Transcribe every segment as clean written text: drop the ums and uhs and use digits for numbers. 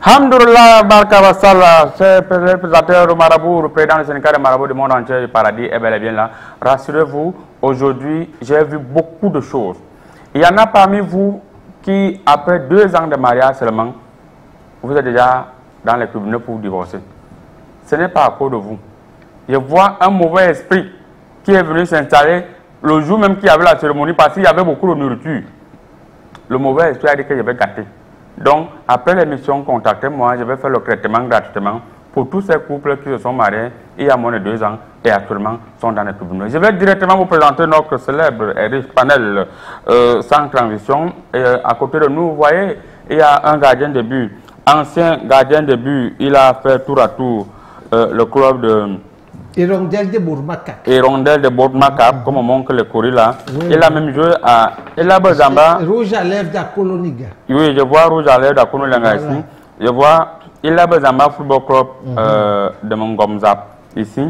Alhamdulillah, Barka Vassala, c'est le présentateur de Marabout, le président du syndicat de Marabout du monde entier du paradis est bel et bien là. Rassurez-vous, aujourd'hui, j'ai vu beaucoup de choses. Il y en a parmi vous qui, après 2 ans de mariage seulement, vous êtes déjà dans les tribunaux pour divorcer. Ce n'est pas à cause de vous. Je vois un mauvais esprit qui est venu s'installer le jour même qu'il y avait la cérémonie parce qu'il y avait beaucoup de nourriture. Le mauvais esprit a dit que je vais gâter. Donc, après l'émission, contactez-moi, je vais faire le traitement gratuitement pour tous ces couples qui se sont mariés il y a moins de 2 ans et actuellement sont dans les tribunaux. Je vais directement vous présenter notre célèbre et riche panel sans transition. Et à côté de nous, vous voyez, il y a un gardien de but, ancien gardien de but, il a fait tour à tour le club de... Hirondelle de Bourmakap. Hirondelle de Bourmakap, comme on montre le courrier là. Oui, il a même joué à Elabazamba. Rouge à lèvres d'Akoloniga. Oui, je vois Rouge à lèvres d'Akoloniga ici. Je vois Elabazamba Football Club de Mongomzap ici.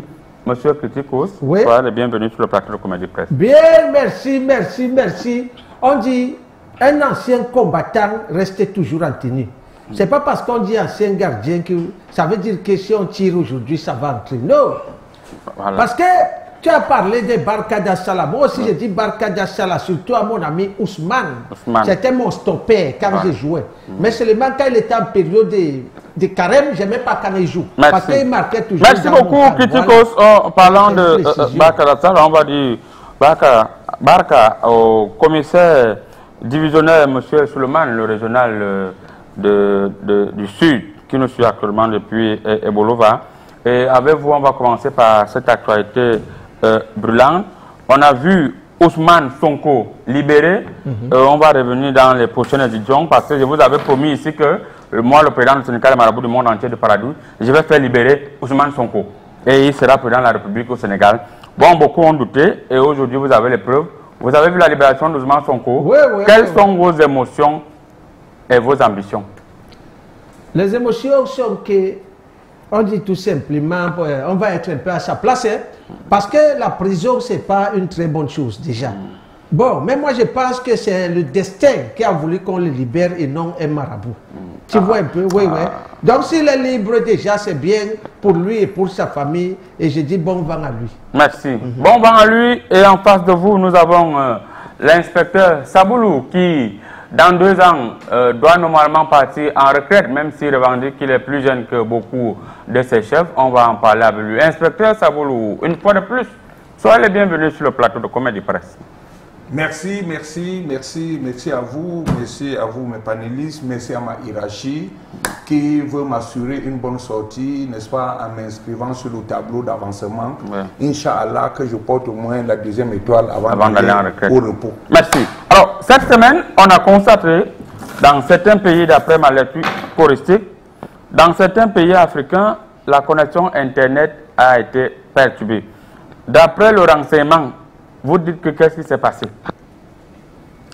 Monsieur Criticos, oui. Soyez le bienvenu sur le plateau de Comédie Presse. Bien, merci, merci, merci. On dit un ancien combattant reste toujours en tenue. C'est pas parce qu'on dit ancien gardien que ça veut dire que si on tire aujourd'hui, ça va entrer. Non. Voilà. Parce que tu as parlé de Barka Dassala. Moi aussi, je dis Barka Dassala, surtout à mon ami Ousmane. C'était mon stopper quand je jouais. Mais seulement quand il était en période de carême, je n'aimais pas quand il joue. Merci. Parce qu'il marquait toujours. Merci beaucoup, Criticos. Voilà. Parlant de Barka Dassala, on va dire Barka au commissaire divisionnaire, M. Suleiman, le régional du Sud, qui nous suit actuellement depuis Ebolova. Et avec vous, on va commencer par cette actualité brûlante. On a vu Ousmane Sonko libéré. On va revenir dans les prochaines éditions parce que je vous avais promis ici que moi, le président du syndicat de Marabout du monde entier de Paradou, je vais faire libérer Ousmane Sonko. Et il sera président de la République au Sénégal. Bon, beaucoup ont douté et aujourd'hui, vous avez les preuves. Vous avez vu la libération d'Ousmane Sonko. Oui, oui, Quelles sont vos émotions et vos ambitions? Les émotions sont que, on dit tout simplement, on va être un peu à sa place, hein, parce que la prison, ce n'est pas une très bonne chose déjà. Bon, mais moi je pense que c'est le destin qui a voulu qu'on le libère et non un marabout. Tu vois un peu, oui, oui. Donc s'il est libre déjà, c'est bien pour lui et pour sa famille. Et je dis bon vent à lui. Merci. Bon vent à lui. Et en face de vous, nous avons l'inspecteur Saboulou qui... dans 2 ans, doit normalement partir en retraite, même s'il revendique qu'il est plus jeune que beaucoup de ses chefs. On va en parler avec lui. Inspecteur Saboulou, une fois de plus, soyez les bienvenus sur le plateau de Comédie Presse. Merci, merci, merci, merci à vous mes panélistes, merci à ma hiérarchie qui veut m'assurer une bonne sortie, n'est-ce pas, en m'inscrivant sur le tableau d'avancement. Ouais. Inch'Allah, que je porte au moins la 2e étoile avant d'aller en retraite. Au repos. Merci. Alors, cette semaine, on a constaté dans certains pays, d'après ma lecture touristique, dans certains pays africains, la connexion Internet a été perturbée. D'après le renseignement, vous dites que qu'est-ce qui s'est passé?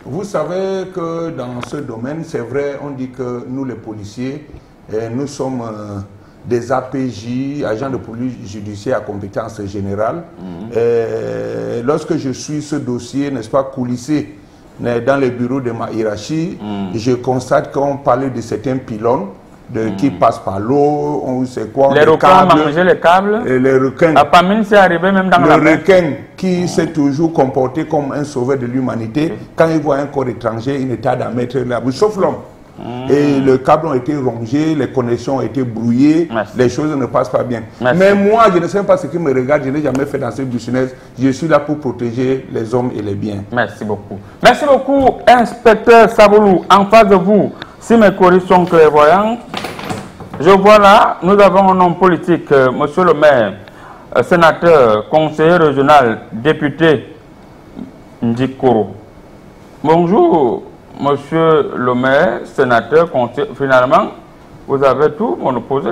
Vous savez que dans ce domaine, c'est vrai, on dit que nous les policiers, nous sommes des APJ, agents de police judiciaire à compétence générale. Lorsque je suis ce dossier, n'est-ce pas, coulissé dans les bureaux de ma hiérarchie, je constate qu'on parlait de certains pylônes qui passent par l'eau, on sait quoi. Les requins ont mangé les câbles. Et les requins. La famine s'est arrivée même dans la mer. Le requin qui s'est toujours comporté comme un sauveur de l'humanité, quand il voit un corps étranger, il ne tarde à mettre la bouche, sauf l'homme. Et les câbles ont été rongés, les connexions ont été brouillées, les choses ne passent pas bien. Mais moi, je ne sais pas ce qui me regarde, je n'ai jamais fait dans ce business. Je suis là pour protéger les hommes et les biens. Merci beaucoup. Merci beaucoup, inspecteur Saboulou. En face de vous, si mes courriers sont clairvoyants, je vois là, nous avons un homme politique, monsieur le maire, sénateur, conseiller régional, député Ndikoro. Bonjour, monsieur le maire, sénateur, conseiller. Finalement, vous avez tout monoposé.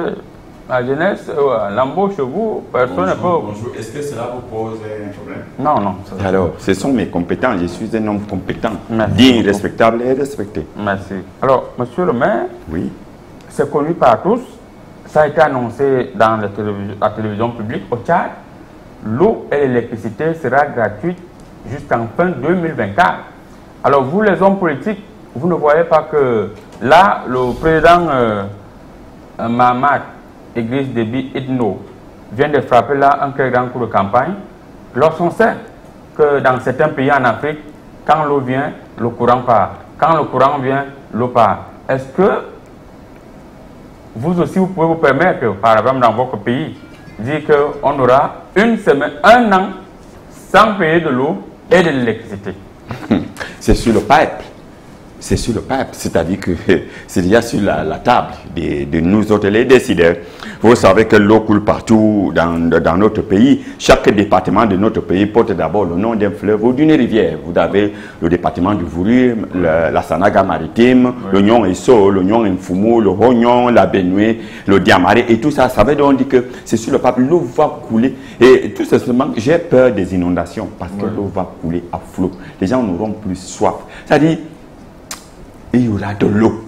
La jeunesse, l'embauche, vous, personne ne peut. Bonjour, est-ce que cela vous pose un problème? Non, non. Alors, ce sont mes compétences. Je suis un homme compétent, digne, respectable et respecté. Merci. Alors, monsieur le maire, oui, c'est connu par tous. Ça a été annoncé dans la télévision publique au Tchad. L'eau et l'électricité sera gratuite jusqu'en fin 2024. Alors, vous, les hommes politiques, vous ne voyez pas que là, le président Mahamat Idriss Déby Itno vient de frapper là un très grand coup de campagne, lorsqu'on sait que dans certains pays en Afrique, quand l'eau vient, le courant part. Quand le courant vient, l'eau part. Est-ce que vous aussi, vous pouvez vous permettre, par exemple dans votre pays, dire qu'on aura une semaine, un an sans payer de l'eau et de l'électricité? C'est sur le pipe. C'est sur le pipe, c'est-à-dire que c'est déjà sur la table de nous autres, les décideurs. Vous savez que l'eau coule partout dans notre pays. Chaque département de notre pays porte d'abord le nom d'un fleuve ou d'une rivière. Vous avez le département du Vouri, la Sanaga maritime, l'Oignon Esso, l'Oignon Mfumu, le Rognon, la Benue, le Diamaré et tout ça. Ça veut donc dire que c'est sur le pipe, l'eau va couler. Et tout simplement, j'ai peur des inondations parce que l'eau va couler à flot. Les gens n'auront plus soif. C'est-à-dire, il y aura de l'eau.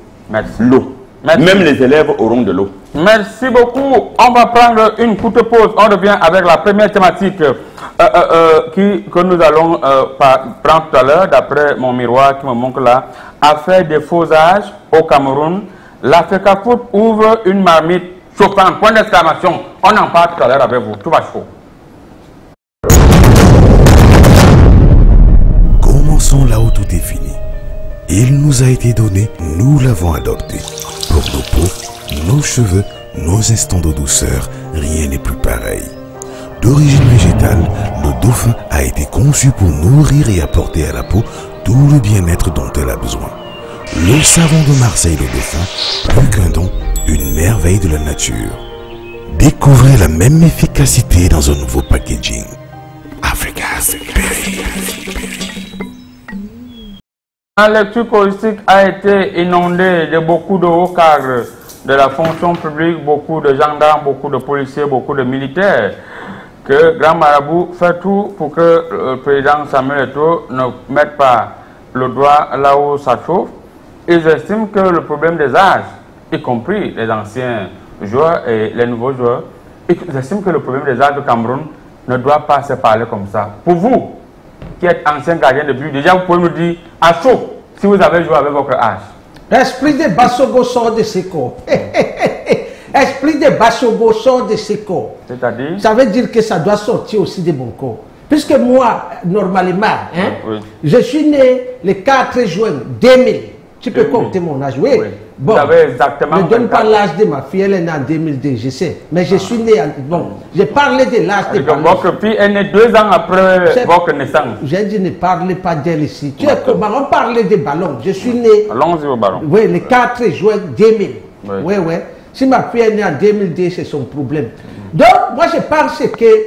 L'eau. Même les élèves auront de l'eau. Merci beaucoup. On va prendre une courte pause. On revient avec la première thématique que nous allons prendre tout à l'heure, d'après mon miroir qui me montre là. Affaire des faux âges au Cameroun. La FECAFOOT ouvre une marmite chauffante. Point d'exclamation. On en parle tout à l'heure avec vous. Tout va chaud. Commençons là où tout est fini. Il nous a été donné, nous l'avons adopté. Pour nos peaux, nos cheveux, nos instants de douceur, rien n'est plus pareil. D'origine végétale, le dauphin a été conçu pour nourrir et apporter à la peau tout le bien-être dont elle a besoin. Le savon de Marseille de dauphin, plus qu'un don, une merveille de la nature. Découvrez la même efficacité dans un nouveau packaging. Africa's Berry. La lecture touristique a été inondée de beaucoup de hauts cadres de la fonction publique, beaucoup de gendarmes, beaucoup de policiers, beaucoup de militaires. Que Grand Marabout fait tout pour que le président Samuel Eto'o ne mette pas le doigt là où ça chauffe. Ils estiment que le problème des âges, y compris les anciens joueurs et les nouveaux joueurs, ils estiment que le problème des âges de Cameroun ne doit pas se parler comme ça. Pour vous, qui êtes ancien gardien de but, déjà vous pouvez nous dire à chaud si vous avez joué avec votre âge. L'esprit de Bassogo sort de ses corps. Esprit de Bassogo sort de ses corps. C'est-à-dire? Ça veut dire que ça doit sortir aussi de mon corps. Puisque moi, normalement, je suis né le 4 juin 2000. Tu peux compter mon âge, oui. Bon, vous avez exactement. ne donne pas l'âge de ma fille, elle est née en 2002, je sais. Mais je suis né en... Bon, j'ai parlé de l'âge de ma votre fille est née 2 ans après votre naissance. J'ai dit ne parlez pas d'elle ici. Tu es comment? On parlait des ballons. Je suis né... Allons-y au ballon. Oui, le 4 juin 2000. Oui, oui. Si ma fille est née en 2002, c'est son problème. Donc, moi je pense que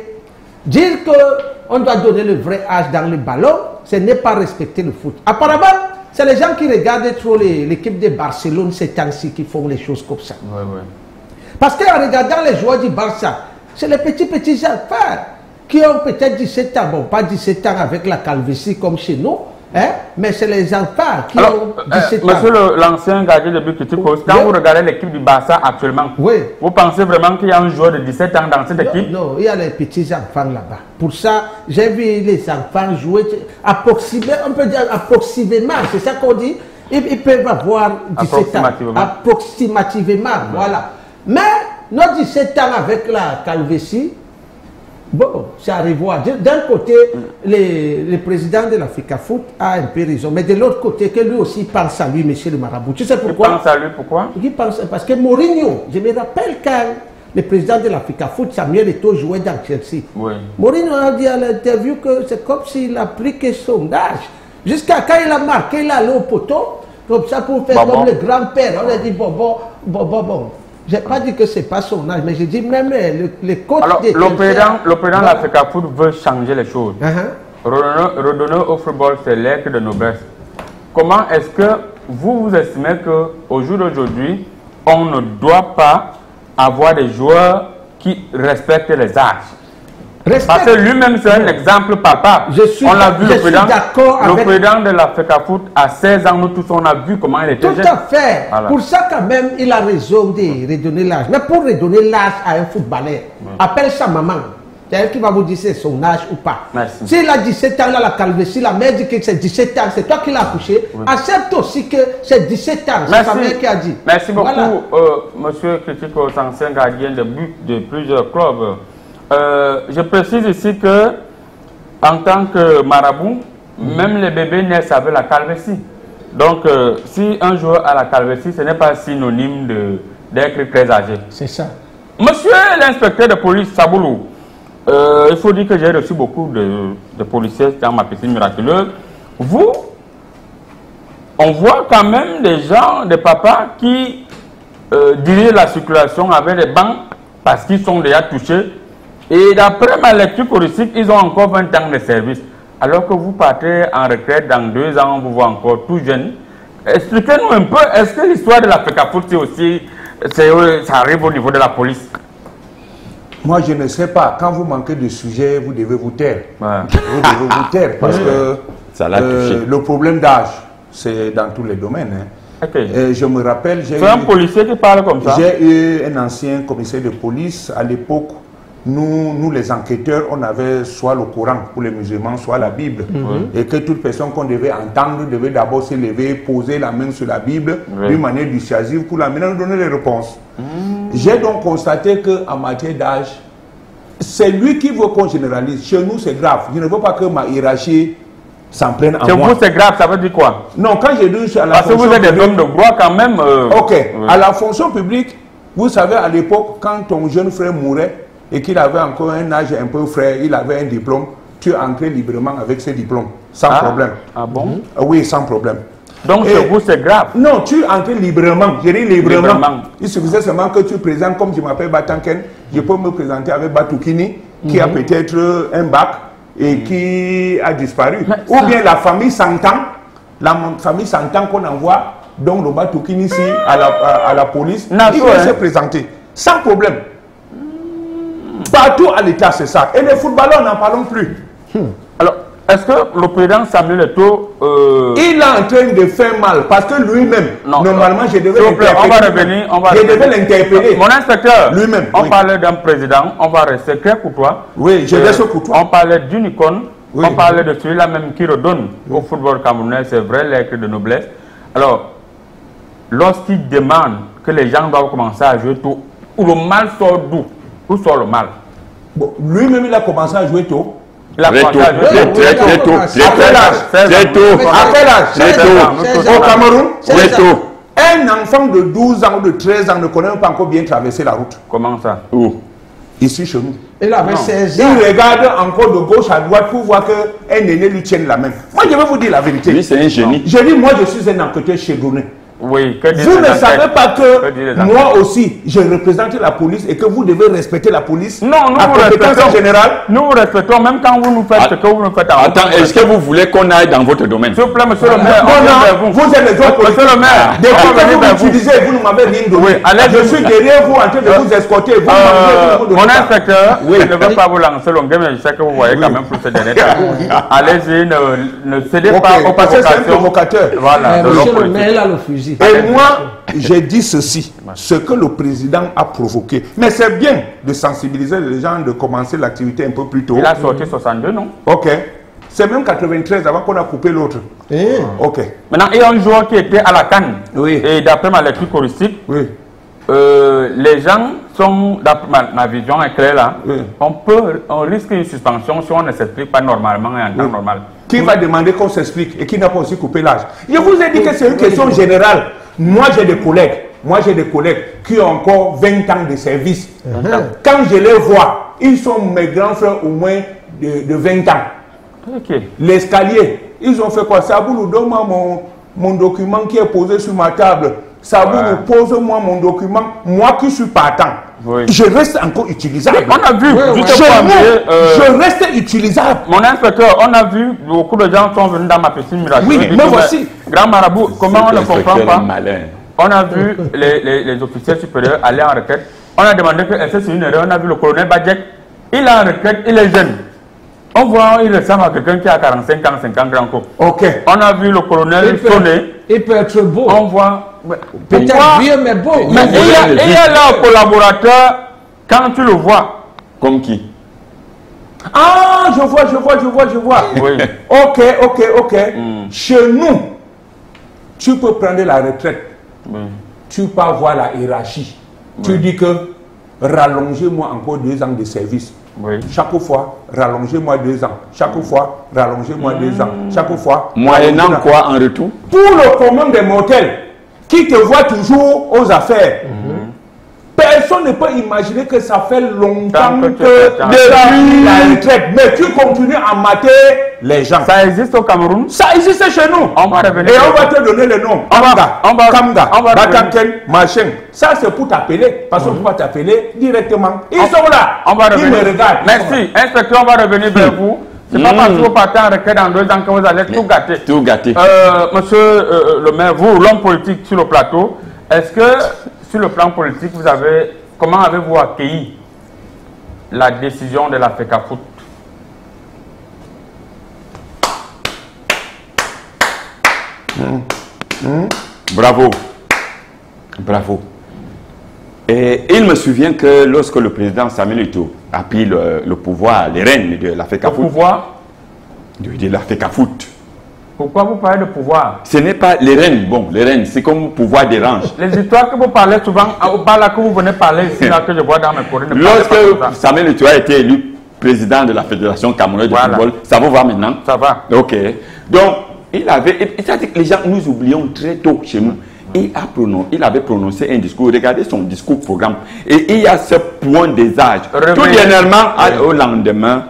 dire qu'on doit donner le vrai âge dans le ballon, ce n'est pas respecter le foot. Apparemment, c'est les gens qui regardent trop l'équipe de Barcelone ces temps-ci qui font les choses comme ça. Oui, oui. Parce qu'en regardant les joueurs du Barça, c'est les petits enfants qui ont peut-être 17 ans. Bon, pas 17 ans avec la calvitie comme chez nous, hein, mais c'est les enfants qui ont 17 ans. Monsieur l'ancien gardien de but que tu poses, quand vous regardez l'équipe du Barça actuellement, vous pensez vraiment qu'il y a un joueur de 17 ans dans cette équipe? Non, il y a les petits enfants là-bas. Pour ça, j'ai vu les enfants jouer approximativement, on peut dire approximativement, c'est ça qu'on dit. Ils peuvent avoir 17 ans. Approximativement, voilà. Mais nos 17 ans avec la calvitie, bon, ça arrive. D'un côté, le président de la FECAFOOT a un peu raison, mais de l'autre côté, que lui aussi pense à lui, monsieur le marabout. Tu sais pourquoi? Il pense à lui, pourquoi? Il pense, parce que Mourinho, je me rappelle quand le président de la FECAFOOT, Samuel Eto'o, jouait dans Chelsea. Oui. Mourinho a dit à l'interview que c'est comme s'il a pris que son âge. Jusqu'à quand il a marqué, il allait au poteau, comme ça pour faire comme le grand-père. On a dit bon. Je n'ai pas dit que ce n'est pas son âge, mais j'ai dit même le coach. Alors, le président de la FECAFOOT veut changer les choses. Redonner au football ses lettres de noblesse. Comment est-ce que vous estimez qu'au jour d'aujourd'hui, on ne doit pas avoir des joueurs qui respectent les âges? Parce que lui-même, c'est un exemple papa. On l'a vu, le président de la FECAFOOT à 16 ans, nous tous, on a vu comment il était jeune. Tout à fait. Voilà. Pour ça, quand même, il a raison de redonner l'âge. Mais pour redonner l'âge à un footballeur, appelle sa maman. C'est elle qui va vous dire c'est son âge ou pas. Merci. S'il a 17 ans, il a la calvitie, la mère dit que c'est 17 ans, c'est toi qui l'as accouché. Oui. Accepte aussi que c'est 17 ans, c'est sa mère qui a dit. Merci beaucoup, monsieur critique aux anciens gardiens de but de plusieurs clubs. Je précise ici que, en tant que marabout, même les bébés naissent avec la calvitie. Donc, si un joueur a la calvitie, ce n'est pas synonyme d'être très âgé. C'est ça. Monsieur l'inspecteur de police Saboulou, il faut dire que j'ai reçu beaucoup de policiers dans ma piscine miraculeuse. Vous, on voit quand même des gens, des papas qui dirigent la circulation avec des bancs parce qu'ils sont déjà touchés. Et d'après ma lecture politique, ils ont encore 20 ans de service. Alors que vous partez en retraite dans 2 ans, on vous voit encore tout jeune. Expliquez-nous un peu, est-ce que l'histoire de la FECAFOOT, c'est aussi, ça arrive au niveau de la police? Moi, je ne sais pas. Quand vous manquez de sujet, vous devez vous taire. Ouais. Vous devez vous taire parce que ça le problème d'âge, c'est dans tous les domaines. Hein. Okay. Je me rappelle... C'est un policier qui parle comme ça? J'ai eu un ancien commissaire de police. À l'époque, nous, les enquêteurs, on avait soit le Coran pour les musulmans, soit la Bible. Et que toute personne qu'on devait entendre devait d'abord se lever, poser la main sur la Bible, d'une manière dissuasive, pour la maintenant donner les réponses. J'ai donc constaté qu'en matière d'âge, c'est lui qui veut qu'on généralise. Chez nous, c'est grave. Je ne veux pas que ma hiérarchie s'en prenne en moi. Chez vous, c'est grave, ça veut dire quoi? Non, quand j'ai dit à la parce que vous êtes des hommes de droit quand même. Ok. À la fonction publique, vous savez, à l'époque, quand ton jeune frère mourait et qu'il avait encore un âge un peu frais, il avait un diplôme, tu entrais librement avec ce diplôme, sans problème. Ah bon? Oui, sans problème. Donc, chez vous, c'est grave? Non, tu entres librement. Je dis librement. Il suffisait seulement que tu présentes, comme je m'appelle Batanken, je peux me présenter avec Batoukini, qui a peut-être un bac et qui a disparu. Ou bien la famille s'entend qu'on envoie donc le Batoukini ici à la police. Il vient se présenter. Sans problème. Partout à l'État, c'est ça. Et les footballeurs, n'en parlons plus. Alors, est-ce que le président Samuel Eto'o... il est en train de faire mal parce que lui-même, normalement, je devais l'interpeller. Je devais l'interpeller. Mon inspecteur, lui-même. On parlait d'un président, on va rester très courtois. Oui, je reste courtois. On parlait d'une icône, on parlait de celui-là même qui redonne au football camerounais, c'est vrai, l'être de noblesse. Alors, lorsqu'il demande que les gens doivent commencer à jouer tôt, où le mal sort d'où? Où sort le mal? Bon, lui-même, il a commencé à jouer tôt. Il a commencé à jouer très tôt. À quel âge? Au Cameroun? Très tôt. Un enfant de 12 ans ou de 13 ans ne connaît pas encore bien traverser la route. Comment ça? Où? Ici chez nous. Il avait 16 ans. Il regarde encore de gauche à droite pour voir qu'un aîné lui tienne la main. Moi, je vais vous dire la vérité. Lui, c'est un génie. Je dis, moi, je suis un enquêteur chevronné. Oui, vous ne savez pas que moi aussi, je représente la police et que vous devez respecter la police. Non, nous à compétence générale. Nous vous respectons, même quand vous nous faites ce que vous nous faites. Attends, est-ce que vous voulez qu'on aille dans votre domaine? S'il vous plaît, monsieur le maire. Vous êtes les autres policiers. Monsieur le maire. Depuis que vous m'utilisez, vous ne m'avez rien donné. Je suis derrière vous en train de vous escorter. Mon inspecteur, je ne veux pas vous lancer longuement, mais je sais que vous voyez quand même plus ces derniers temps. Allez-y, ne cédez pas aux provocations. Voilà. Monsieur le maire, il a le fusil. Et moi, j'ai dit ceci, ce que le président a provoqué. Mais c'est bien de sensibiliser les gens, de commencer l'activité un peu plus tôt. Il a sorti 62, non? Ok. C'est même 93 avant qu'on a coupé l'autre. Ok. Maintenant, il y a un joueur qui était à la CAN. Oui. Et d'après ma lecture choristique, oui. Les gens sont, d'après ma vision est claire là, on risque une suspension si on ne s'explique pas normalement et en temps normal. Qui va demander qu'on s'explique et qui n'a pas aussi coupé l'âge? Je vous ai dit que c'est une question générale. Moi, j'ai des collègues qui ont encore 20 ans de service. Quand je les vois, ils sont mes grands frères au moins de 20 ans. L'escalier, ils ont fait quoi? Saboulou, donne-moi mon document qui est posé sur ma table. Saboulou, pose-moi mon document. Moi qui suis partant, je reste encore utilisable. On a vu, je reste utilisable. Mon inspecteur, on a vu, beaucoup de gens sont venus dans ma piscine miraculeuse. Oui, mais voici. Grand marabout, comment on ne comprend pas? On a vu les officiers supérieurs aller en retraite. On a demandé que est-ce que c'est une erreur. On a vu le colonel Badjek, il est en retraite, il est jeune. On voit, il ressemble à quelqu'un qui a 45 ans, 50 ans. Ok. On a vu le colonel sonner. Il peut être beau. On voit. Peut-être vieux, mais beau. Mais il y a là un collaborateur, quand tu le vois. Comme qui? Ah, je vois. Oui. Ok. Chez nous, tu peux prendre la retraite. Oui. Tu peux avoir la hiérarchie. Oui. Tu dis que rallongez-moi encore 2 ans de service. Oui. Chaque fois, rallongez-moi 2 ans. Chaque fois, rallongez-moi 2 ans. Chaque fois. Moyennant quoi en retour? Pour le commun des mortels qui te voit toujours aux affaires. Personne ne peut imaginer que ça fait longtemps que depuis la retraite. Mais tu continues à mater les gens. Ça existe au Cameroun? Ça existe chez nous. On va revenir. Et on va te donner le nom. Kamga, Bataken, machin. Ça c'est pour t'appeler. Parce qu'on ne peut pas t'appeler directement. Ils sont là. On va Ils revenir. me regardent. Merci. Inspecteur, on va revenir vers vous. C'est pas parce que vous partez en requête dans 2 ans que vous allez tout gâter. Tout gâter. Monsieur le maire, vous, l'homme politique sur le plateau, est-ce que sur le plan politique, comment avez-vous accueilli la décision de la FECAFOOT? Bravo. Et il me souvient que lorsque le président Samuel Eto'o a pris le pouvoir, les rênes de la FECAFOOT. Le pouvoir de la FECAFOOT. Pourquoi vous parlez de pouvoir? Ce n'est pas les rênes. Bon, les rênes, c'est comme pouvoir des ranges. Les histoires que vous parlez souvent, là que vous venez parler ici, là que je vois dans mes courriers. Lorsque Samuel Eto'o a été élu président de la Fédération camerounaise de football, ça vous va maintenant? Ça va. Ok. Donc, c'est-à-dire que les gens, nous oublions très tôt chez nous. Il avait prononcé un discours. Regardez son discours programme. Et il y a ce point des âges. Tout dernièrement, au lendemain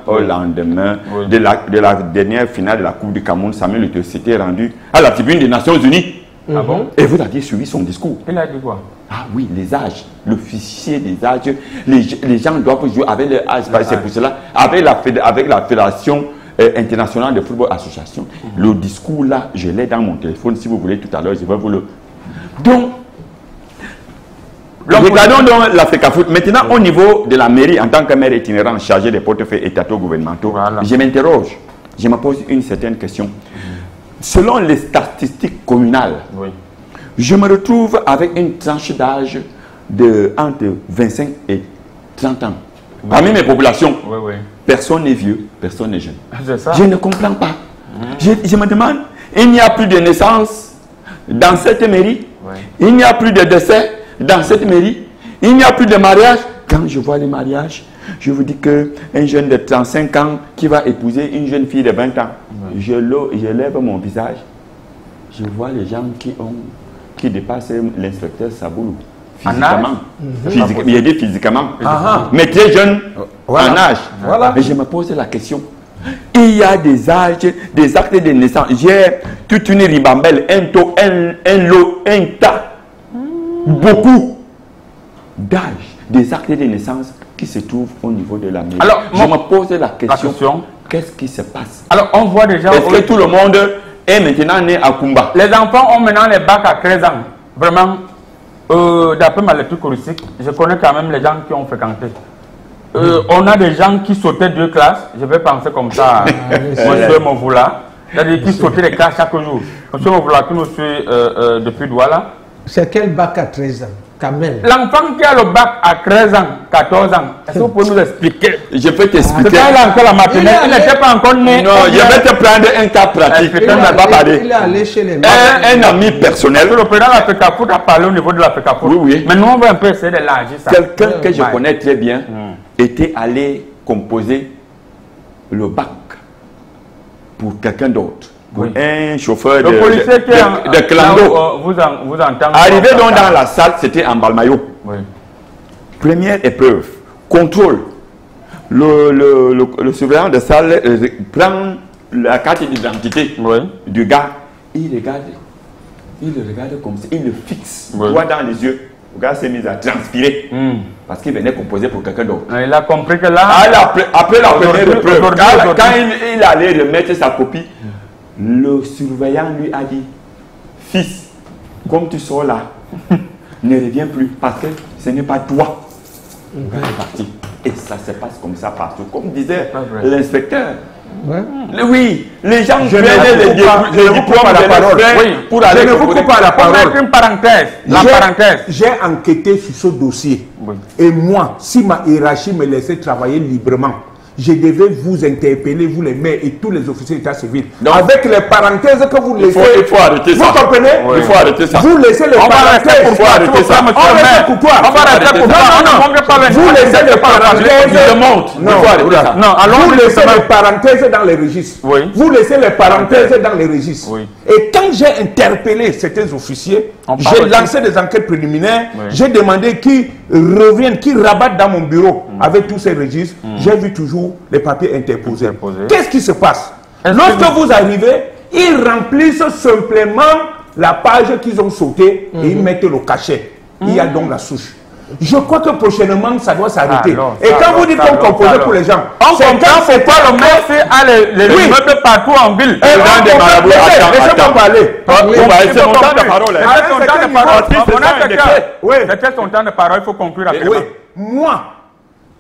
de la dernière finale de la Coupe du Cameroun, Samuel Eto'o s'était rendu à la tribune des Nations Unies. Ah bon? Et vous aviez suivi son discours. Il a dit quoi? Ah oui, les âges, le fichier des âges. Les gens doivent jouer avec leur âge. C'est pour cela, avec la Fédération internationale de football association. Le discours là, je l'ai dans mon téléphone. Si vous voulez tout à l'heure, je vais vous le... Donc, regardons donc la FECAFOOT. Maintenant, au niveau de la mairie, en tant que maire itinérant chargé des portefeuilles étataux gouvernementaux, je m'interroge, je me pose une certaine question. Selon les statistiques communales, je me retrouve avec une tranche d'âge de entre 25 et 30 ans. Parmi mes populations, personne n'est vieux, personne n'est jeune. Je ne comprends pas. Je me demande, il n'y a plus de naissance dans cette mairie. Il n'y a plus de décès dans cette mairie. Il n'y a plus de mariage. Quand je vois les mariages, je vous dis qu'un jeune de 35 ans qui va épouser une jeune fille de 20 ans, je lève mon visage. Je vois les gens qui dépassent l'inspecteur Saboulou. Physiquement. Il a dit physiquement. Mais très jeune en âge. Et je me pose la question. Il y a des âges, des actes de naissance. J'ai toute une ribambelle, un lot, un tas, beaucoup d'âges, des actes de naissance qui se trouvent au niveau de la mairie. Alors, je me pose la question, qu'est-ce qui se passe? Alors, on voit déjà... Est-ce que tout le monde est maintenant né à Kumba? Les enfants ont maintenant les bacs à 13 ans. Vraiment, d'après ma lecture touristique, je connais quand même les gens qui ont fréquenté. On a des gens qui sautaient 2 classes, je vais penser comme ça, monsieur Movoula, c'est-à-dire qui sautaient les classes chaque jour. Monsieur Movoula qui nous suit depuis Douala. C'est quel bac à 13 ans? Kamel. L'enfant qui a le bac à 13 ans, 14 ans, est-ce que vous pouvez nous expliquer? Je peux t'expliquer. C'est pas encore la maternelle, il n'était pas encore né. Non, je vais te prendre un cas pratique. Il est allé chez les un ami personnel. Le président de la FECAFOOT a parlé au niveau de la FECAFOOT. Oui. Mais nous, on va un peu essayer d'élargir ça. Quelqu'un que je connais très bien était allé composer le bac pour quelqu'un d'autre. Un chauffeur de clando. Vous entendez. Arrivé donc dans la salle, c'était en Balmayo. Première épreuve, contrôle. Le surveillant de salle prend la carte d'identité du gars. Il le regarde comme ça, il le fixe, droit dans les yeux. Le gars s'est mis à transpirer parce qu'il venait composer pour quelqu'un d'autre. Il a compris que là... Après la première épreuve, quand il allait remettre sa copie, le surveillant lui a dit, fils, comme tu sors là, ne reviens plus parce que ce n'est pas toi. Il est parti. Et ça se passe comme ça partout. Comme disait l'inspecteur. Oui, les gens prennent les diplômes de la parole pour aller... Je ne vous coupe pas la parole. Une parenthèse. J'ai enquêté sur ce dossier. Et moi, si ma hiérarchie me laissait travailler librement, je devais vous interpeller, vous les maires et tous les officiers d'état civil. Donc, avec les parenthèses que vous laissez. Il faut arrêter ça. Vous comprenez? Oui. Il faut arrêter ça. Vous laissez les parenthèses. Il faut arrêter ça. On reste courtois. On va rester courtois. Vous laissez les parenthèses. Non, vous laissez les parenthèses dans les registres. Oui. Vous laissez les parenthèses dans les registres. Oui. Et quand j'ai interpellé certains officiers, j'ai lancé des enquêtes préliminaires, j'ai demandé qu'ils reviennent, qu'ils rabattent dans mon bureau avec tous ces registres. J'ai vu toujours les papiers interposés. Qu'est-ce qui se passe? Lorsque vous arrivez, ils remplissent simplement la page qu'ils ont sautée et ils mettent le cachet. Il y a donc la souche. Je crois que prochainement, ça doit s'arrêter. Et quand vous dites qu'on compose pour les gens, on comprend pourquoi le maire fait les immeubles partout en ville. Laissez-moi parler. C'est mon temps de parole. C'était son temps de parole, il faut conclure rapidement. Moi,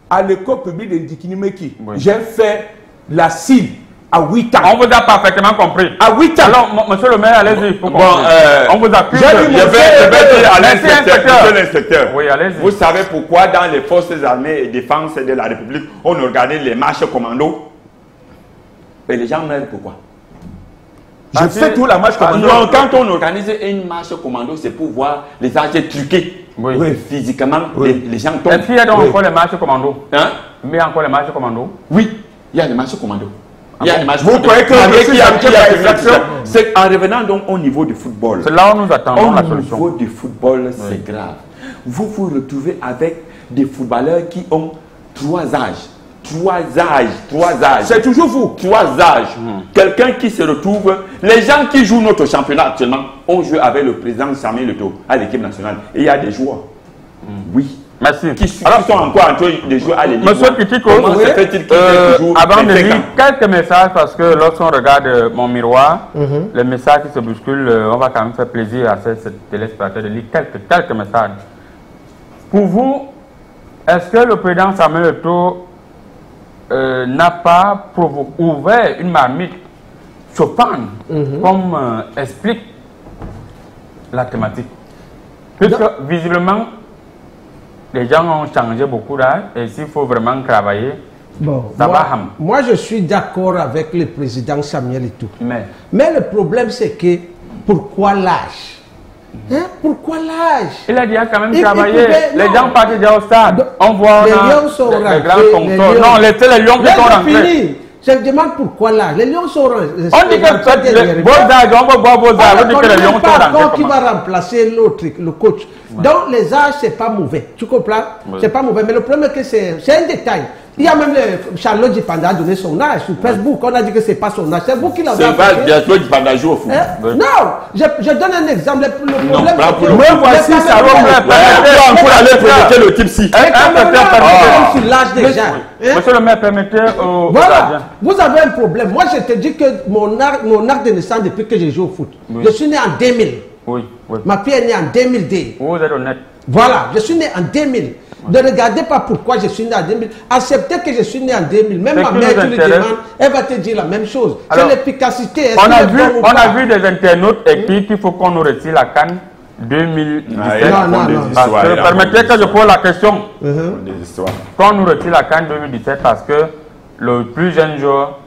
à l'école publique de Ndikinimeki, j'ai fait la CIL à 8 ans. On vous a parfaitement compris. À 8 ans. Alors, monsieur le maire, allez-y. Bon, on vous accuse. Je vais dire à l'inspecteur. Oui, allez-y. Vous savez pourquoi dans les forces armées et défense de la République, on organise les marches commando? Et les gens meurent pourquoi? Je fais tout la marche commando. Non, quand on organise une marche commando, c'est pour voir les âges truqués. Oui. Physiquement, les gens tombent. Est-ce qu'il y a donc encore les marches commando? Hein? Mais il y a encore les marches commando? Oui, il y a les marches commando. Vous croyez que c'est en revenant donc au niveau du football. C'est là où nous attendons la solution. Au niveau du football, c'est grave. Vous vous retrouvez avec des footballeurs qui ont 3 âges. 3 âges. C'est toujours vous. 3 âges. Quelqu'un qui se retrouve. Les gens qui jouent notre championnat actuellement ont joué avec le président Samuel Eto'o à l'équipe nationale. Et il y a des joueurs. Oui. Merci. Qui sont encore en train de jouer à l'équipe. Monsieur Kitiko, avant de lire quelques messages, parce que lorsqu'on regarde mon miroir, les messages qui se bousculent, on va quand même faire plaisir à ces téléspectateurs de lire quelques messages. Pour vous, est-ce que le président Samuel Eto'o n'a pas ouvert une marmite chauffante, comme explique la thématique? Puisque visiblement, les gens ont changé beaucoup d'âge et s'il faut vraiment travailler, ça va. Moi, je suis d'accord avec le président Samuel Eto'o. Mais le problème, c'est que pourquoi l'âge? Pourquoi l'âge? Il a déjà quand même travaillé. Les gens partent déjà au stade. On voit les lions sont rentrés. Non, laissez les lions qui sont rentrés. Je me demande pourquoi là. Les lions sont rentrés. On dit que vos âges, on va voir vos âges. On dit que les lions sont rentrés. Qui va remplacer l'autre, le coach? Donc les âges, c'est pas mauvais. Tu comprends? C'est pas mauvais. Mais le problème, c'est que c'est un détail. Il y a même Charlotte Djipanda a donné son âge sur Facebook. On a dit que c'est pas son âge. C'est vous qui l'avez fait. Charlotte Djipanda joue au foot. Non, je donne un exemple. Le problème, mais voici ça va encore aller provoquer le type ci. Sur l'âge déjà. Monsieur le maire, permettez voilà, vous avez un problème. Moi, je te dis que mon arc de naissance depuis que je joue au foot. Je suis né en 2000. Oui. Ma fille est née en 2002. Vous êtes honnête. Voilà, je suis né en 2000. Ne regardez pas pourquoi je suis né en 2000. Acceptez que je suis né en 2000. Même ma mère, tu lui demandes, elle va te dire la même chose. C'est l'efficacité. On a vu des internautes écrire qu'il faut qu'on nous retire la CAN 2017. Permettez que je pose la question. Qu'on nous retire la CAN 2017 parce que le plus jeune joueur,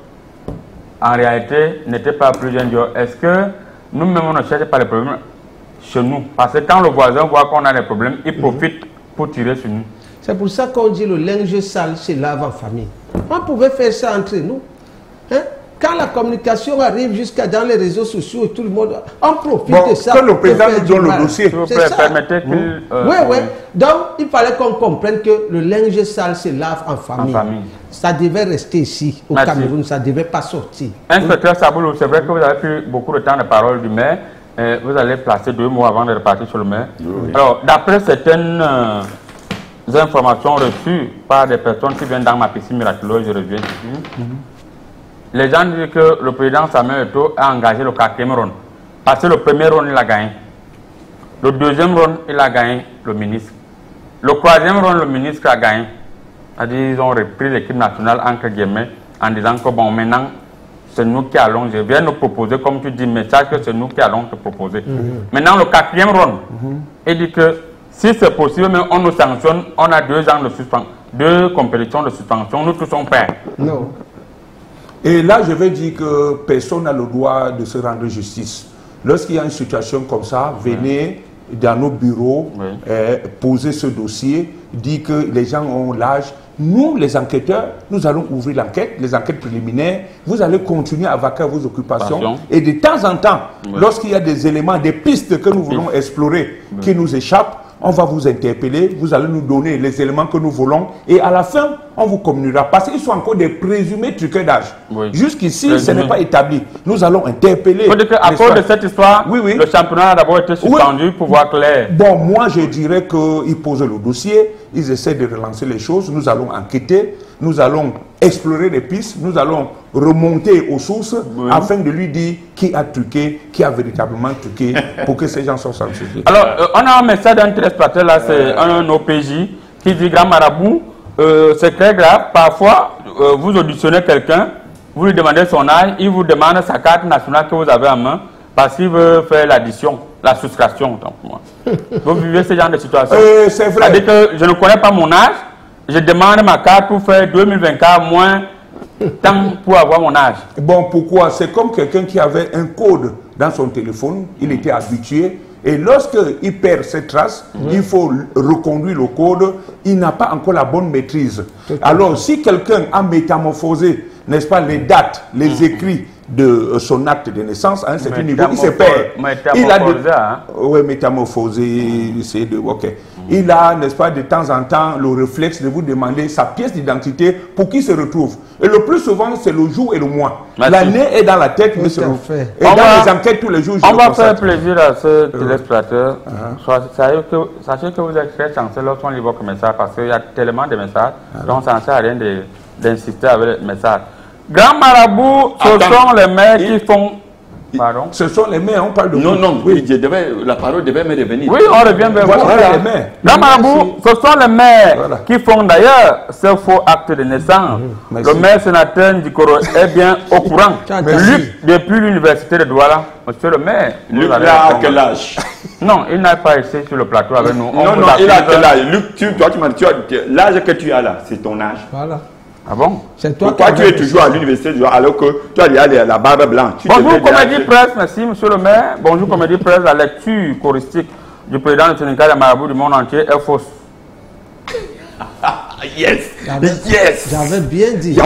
en réalité, n'était pas le plus jeune joueur. Est-ce que nous-mêmes, on ne cherche pas les problèmes chez nous? Parce que quand le voisin voit qu'on a des problèmes, il profite pour tirer sur nous. C'est pour ça qu'on dit le linge sale se lave en famille. On pouvait faire ça entre nous. Quand la communication arrive jusqu'à dans les réseaux sociaux et tout le monde, on profite de ça. Que le président nous donne le dossier. S'il vous plaît, permettez qu'il... Oui. Donc, il fallait qu'on comprenne que le linge sale se lave en famille. Ça devait rester ici, au Cameroun. Ça ne devait pas sortir. Inspecteur Saboulou, c'est vrai que vous avez pris beaucoup de temps de parole du maire. Vous allez placer 2 mots avant de repartir sur le maire. Alors, d'après certaines informations reçues par des personnes qui viennent dans ma piscine miraculeuse, je reviens ici. Les gens disent que le président Samuel Eto'o a engagé le 4e round. Parce que le premier round, il a gagné. Le 2e round, il a gagné le ministre. Le 3e round, le ministre a gagné. C'est-à-dire ils ont repris l'équipe nationale, entre guillemets, en disant que bon, maintenant, c'est nous qui allons, je viens nous proposer, comme tu dis, message que c'est nous qui allons te proposer. Maintenant, le 4e round, il dit que si c'est possible, mais on nous sanctionne, on a 2 ans 2 compétitions de suspension, nous tous sommes prêts. Non. Et là, je vais dire que personne n'a le droit de se rendre justice. Lorsqu'il y a une situation comme ça, venez dans nos bureaux, poser ce dossier, dire que les gens ont l'âge. Nous, les enquêteurs, nous allons ouvrir l'enquête, les enquêtes préliminaires. Vous allez continuer à vaquer vos occupations. Et de temps en temps, lorsqu'il y a des éléments, des pistes que nous voulons explorer, qui nous échappent, on va vous interpeller, vous allez nous donner les éléments que nous voulons et à la fin, on vous communiquera. Parce qu'ils sont encore des présumés truqueurs d'âge. Jusqu'ici, ce n'est pas établi. Nous allons interpeller. À cause de cette histoire, le championnat a d'abord été suspendu pour voir clair. Bon, moi, je dirais qu'ils posent le dossier, ils essaient de relancer les choses, nous allons enquêter, nous allons explorer les pistes, nous allons remonter aux sources afin de lui dire qui a truqué, qui a véritablement truqué pour que ces gens soient sanctionnés. Alors, on a un message d'un téléspectateur là, c'est un OPJ qui dit: Grand Marabout, c'est très grave. Parfois, vous auditionnez quelqu'un, vous lui demandez son âge, il vous demande sa carte nationale que vous avez en main parce qu'il veut faire l'addition, la soustraction. Vous vivez ce genre de situation. C'est vrai. C'est-à-dire que je ne connais pas mon âge, je demande ma carte pour faire 2024 moins tant pour avoir mon âge. Bon, pourquoi? C'est comme quelqu'un qui avait un code dans son téléphone, il était habitué. Et lorsqu'il perd ses traces, il faut reconduire le code, il n'a pas encore la bonne maîtrise. Alors, si quelqu'un a métamorphosé, n'est-ce pas, les dates, les écrits de son acte de naissance à un certain niveau, il se perd. Il a métamorphosé, c'est de... Ok. Il a, n'est-ce pas, de temps en temps, le réflexe de vous demander sa pièce d'identité pour qu'il se retrouve. Et le plus souvent, c'est le jour et le mois. L'année est dans la tête, mais c'est le... Et dans les enquêtes, tous les jours, on va faire plaisir à ce téléspectateur. Sachez que vous êtes très chanceux lorsqu'on lit votre message parce qu'il y a tellement de messages, donc ça ne sert à rien d'insister avec les messages. Grand Marabout, ce sont les maires qui font... Pardon? Ce sont les maires, on parle de... Non, la parole devait me revenir. Oui, on revient vers vous. Voilà les maires. Grand Marabout, ce sont les maires qui font d'ailleurs ce faux acte de naissance. Le maire sénateur Ndikoro est bien au courant. Luc, depuis l'université de Douala, monsieur le maire... Luc, il a quel âge? Non, il n'a pas essayé sur le plateau avec nous. Non, il a quel âge? Luc, toi, tu m'as dit, l'âge que tu as là, c'est ton âge. Voilà. Ah bon? Pourquoi tu es toujours à l'université alors que tu as la barbe blanche? Bonjour Comédie Presse, merci monsieur le maire. Bonjour Comédie Presse, la lecture choristique du président du syndicat des marabouts du monde entier est fausse. Yes! J'avais bien dit.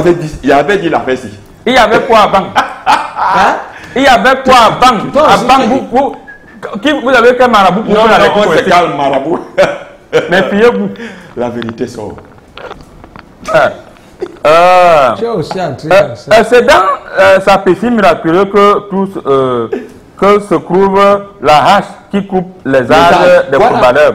Il avait dit la fesse. Il y avait quoi avant? Il y avait quoi avant? Vous avez quel marabout pour faire la lecture choristique? C'est quel marabout? Méfiez-vous. La vérité sort. C'est dans sa piscine miraculeuse que se trouve la hache qui coupe les âges des footballeurs.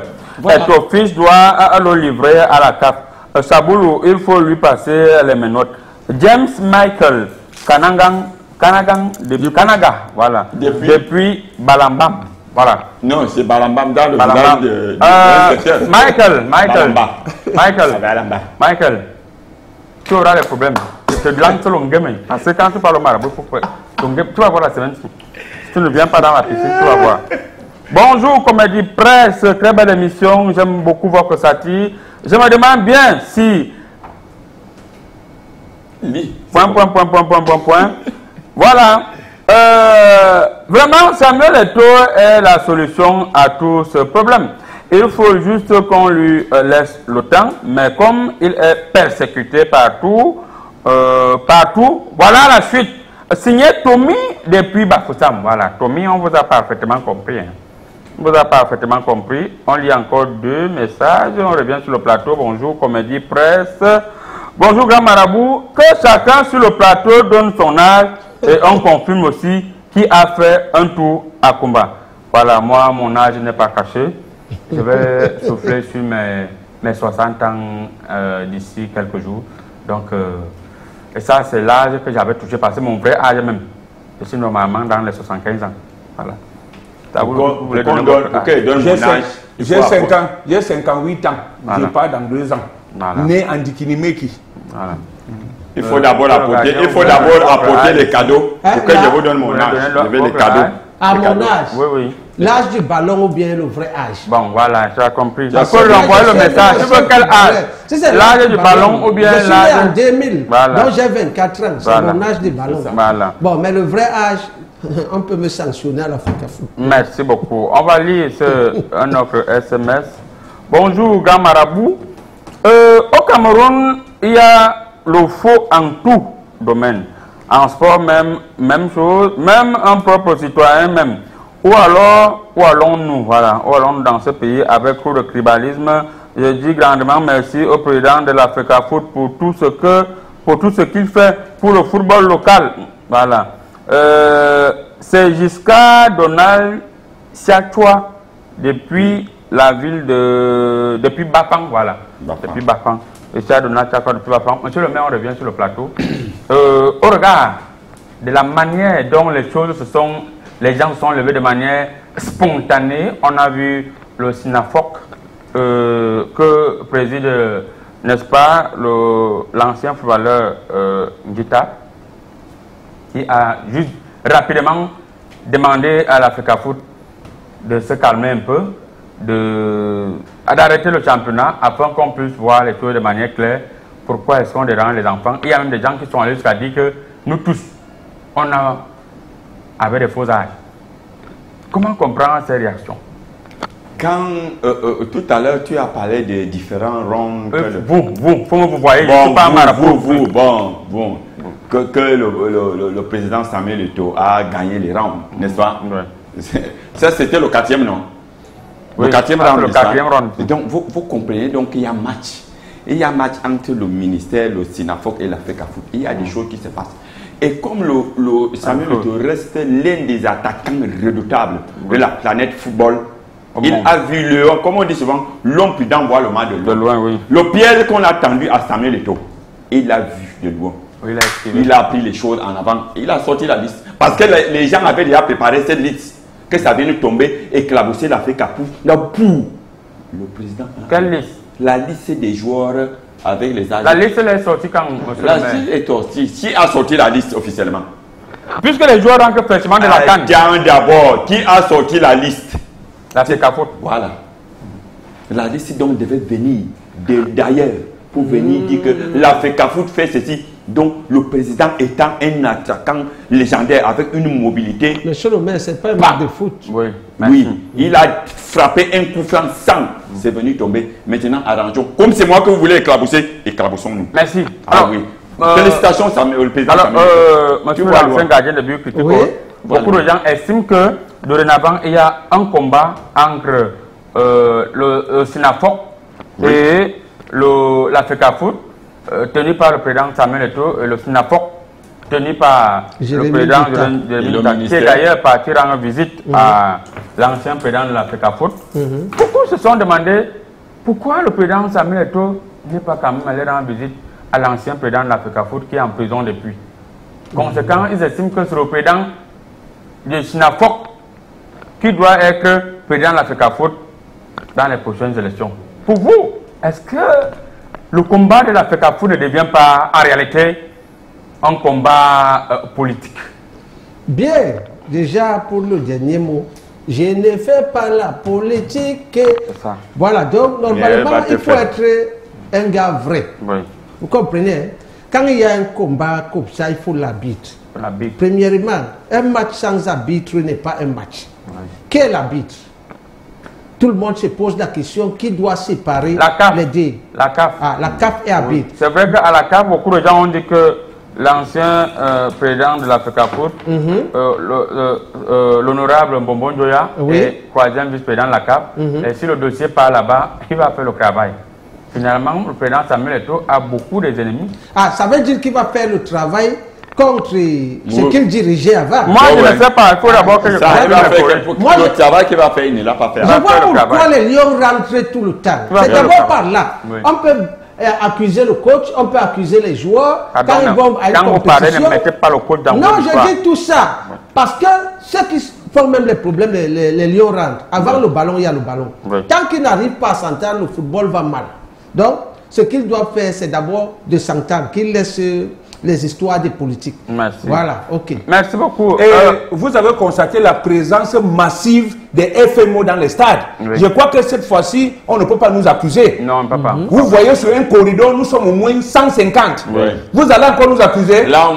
Et ton fils doit le livrer à la CAF. Saboulou, il faut lui passer les menottes. James Michael Kanaga, voilà. Depuis Balambam. Voilà. Non, c'est Balambam dans le village de Michael. Tu auras des problèmes. Je te lance le game. Parce que quand tu parles au marabout, tu vas voir la semaine. Si tu ne viens pas dans la piscine, tu vas voir. Bonjour, Comédie Presse. Très belle émission. J'aime beaucoup votre satire. Je me demande bien si... Voilà. Vraiment, Samuel Eto'o est la solution à tout ce problème. Il faut juste qu'on lui laisse le temps, mais comme il est persécuté partout, voilà la suite. Signé Tommy depuis Bafoussam. Voilà, Tommy, on vous a parfaitement compris. On vous a parfaitement compris. On lit encore 2 messages. On revient sur le plateau. Bonjour, Comédie Presse. Bonjour, Grand Marabout. Que chacun sur le plateau donne son âge et on confirme aussi qui a fait un tour à combat. Voilà, moi, mon âge n'est pas caché. Je vais souffler sur mes 60 ans d'ici quelques jours. Donc, et ça, c'est l'âge que j'avais touché, parce que mon vrai âge même, je suis normalement dans les 75 ans. Voilà. Vous voulez donner votre âge? J'ai 58 ans. Voilà. Je pars dans 2 ans. Voilà. Né en Dikinimeki. Voilà. Il faut d'abord apporter les cadeaux pour que je vous donne mon âge. Je vais les cadeaux. À mon âge? Oui, oui. l'âge du ballon ou bien le vrai âge? Bon, voilà, tu as compris. Il Ça, faut c'est- lui envoyer le message. Tu veux quel âge? Si c'est L'âge du ballon ou bien je suis né l'âge... en 2000, Voilà. donc j'ai 24 ans, c'est Voilà. mon âge du ballon. Voilà. Bon, mais le vrai âge, on peut me sanctionner à l'Africa Foot. Merci beaucoup. On va lire un autre SMS. Bonjour, grand marabout. Au Cameroun, il y a le faux en tout domaine. En sport, même chose, même un propre citoyen même. Où allons-nous, voilà, où allons-nous dans ce pays avec trop de tribalisme? Je dis grandement merci au président de l'Africa Foot pour tout ce qu'il fait pour le football local. Voilà. C'est Giscard Donald Siachoua depuis la ville de... Depuis Bafang, voilà. Depuis Bafang. Giscard Donald Siachoua depuis Bafang. Monsieur le maire, on revient sur le plateau. Au regard de la manière dont les choses les gens se sont levés de manière spontanée, on a vu le SINAFOC que préside, n'est-ce pas, l'ancien footballeur Ngita, qui a juste rapidement demandé à l'Africa Foot de se calmer un peu, d'arrêter le championnat afin qu'on puisse voir les choses de manière claire. Pourquoi est-ce qu'on dérange les enfants? Il y a même des gens qui sont allés jusqu'à dire que nous tous, on avait des faux âges. Comment comprendre ces réactions? Quand tout à l'heure tu as parlé des différents rangs. Vous voyez, bon, je suis pas marabout. Que le président Samuel Eto'o a gagné les rangs, n'est-ce pas? Ça c'était le 4e, non? Oui, le 4e round. Le 4e round. Donc vous comprenez donc qu'il y a match. Il y a match entre le ministère, le SINAFOC et l'Africa Foot. Il y a des choses qui se passent. Et comme le Samuel Eto'o reste l'un des attaquants redoutables de la planète football, il a vu le, comme on dit souvent, l'homme prudent voit le mal de loin. Oui. Le piège qu'on a tendu à Samuel Eto'o, il l'a vu de loin. Oui, il a pris les choses en avant. Il a sorti la liste. Parce que les gens avaient déjà préparé cette liste. Que ça vienne tomber, éclabousser l'Africa Foot. Le président. Quelle liste? La liste des joueurs avec les âges. La liste est sortie quand monsieur la liste est sortie. Qui a sorti la liste officiellement? Puisque les joueurs rentrent fraîchement de la CAN. D'abord, qui a sorti la liste? L'Africa Foot. Voilà. La liste donc devait venir d'ailleurs pour venir dire que l'Africa Foot fait ceci. Donc le président étant un attaquant légendaire avec une mobilité. Monsieur le maire, c'est pas un match de foot. Oui. Oui, il a frappé un coup franc sans. C'est venu tomber. Maintenant, arrangeons. Comme c'est moi que vous voulez éclabousser, éclaboussons-nous. Merci. Alors, oui. Félicitations, le président. Monsieur l'ancien gardien de but critique. Oui. Beaucoup de gens estiment que dorénavant, il y a un combat entre le SINAFOC et l'Africa Foot, tenu par le président Samuel Eto'o, et le SINAFOC, tenu par le président Jérémy, qui est d'ailleurs parti rendre visite à l'ancien président de l'Africa Foot. Beaucoup se sont demandé pourquoi le président Samuel Eto'o n'est pas quand même allé rendre visite à l'ancien président de l'Africa Foot qui est en prison depuis. Conséquent, ils estiment que c'est le président de SINAFOC qui doit être président de l'Africa Foot dans les prochaines élections. Pour vous, est-ce que le combat de l'Africa Foot ne devient pas en réalité un combat politique? Bien, déjà pour le dernier mot, je ne fais pas la politique. Ça. Voilà, donc normalement il faut être un gars vrai. Oui. Vous comprenez, hein? Quand il y a un combat comme ça, il faut l'arbitre. L'arbitre. Premièrement, un match sans arbitre n'est pas un match. Oui. Quel arbitre? Tout le monde se pose la question qui doit séparer les deux. La CAF. Ah, la CAF est arbitre. Oui. C'est vrai qu'à la CAF, beaucoup de gens ont dit que l'ancien président de l'Africa Foot, l'honorable Mbombo Njoya, est troisième vice-président de la CAF. Et si le dossier part là-bas, il va faire le travail. Finalement, le président Samuel Eto'o a beaucoup d'ennemis. Ah, ça veut dire qu'il va faire le travail contre ce qu'il dirigeait avant. Moi, je ne sais pas. Il faut d'abord que je fasse le travail qu'il va faire, il ne l'a pas fait. Je vois pourquoi les Lions rentrent tout le temps. C'est d'abord par là. Oui. On peut accuser le coach, on peut accuser les joueurs. Pardon, quand ils vont à une compétition. vous parlez, ne mettez pas le coach dans non, je dis tout ça. Parce que ceux qui font même les problèmes, les Lions rentrent. Avant le ballon, il y a le ballon. Oui. Tant qu'ils n'arrivent pas à s'entendre, le football va mal. Donc, ce qu'ils doivent faire, c'est d'abord de s'entendre, qu'ils laissent les histoires des politiques. Merci. Voilà, ok. Merci beaucoup. Et vous avez constaté la présence massive des FMO dans les stades. Oui. Je crois que cette fois-ci, on ne peut pas nous accuser. Non, papa. Vous voyez sur un corridor, nous sommes au moins 150. Oui. Vous allez encore nous accuser? Là,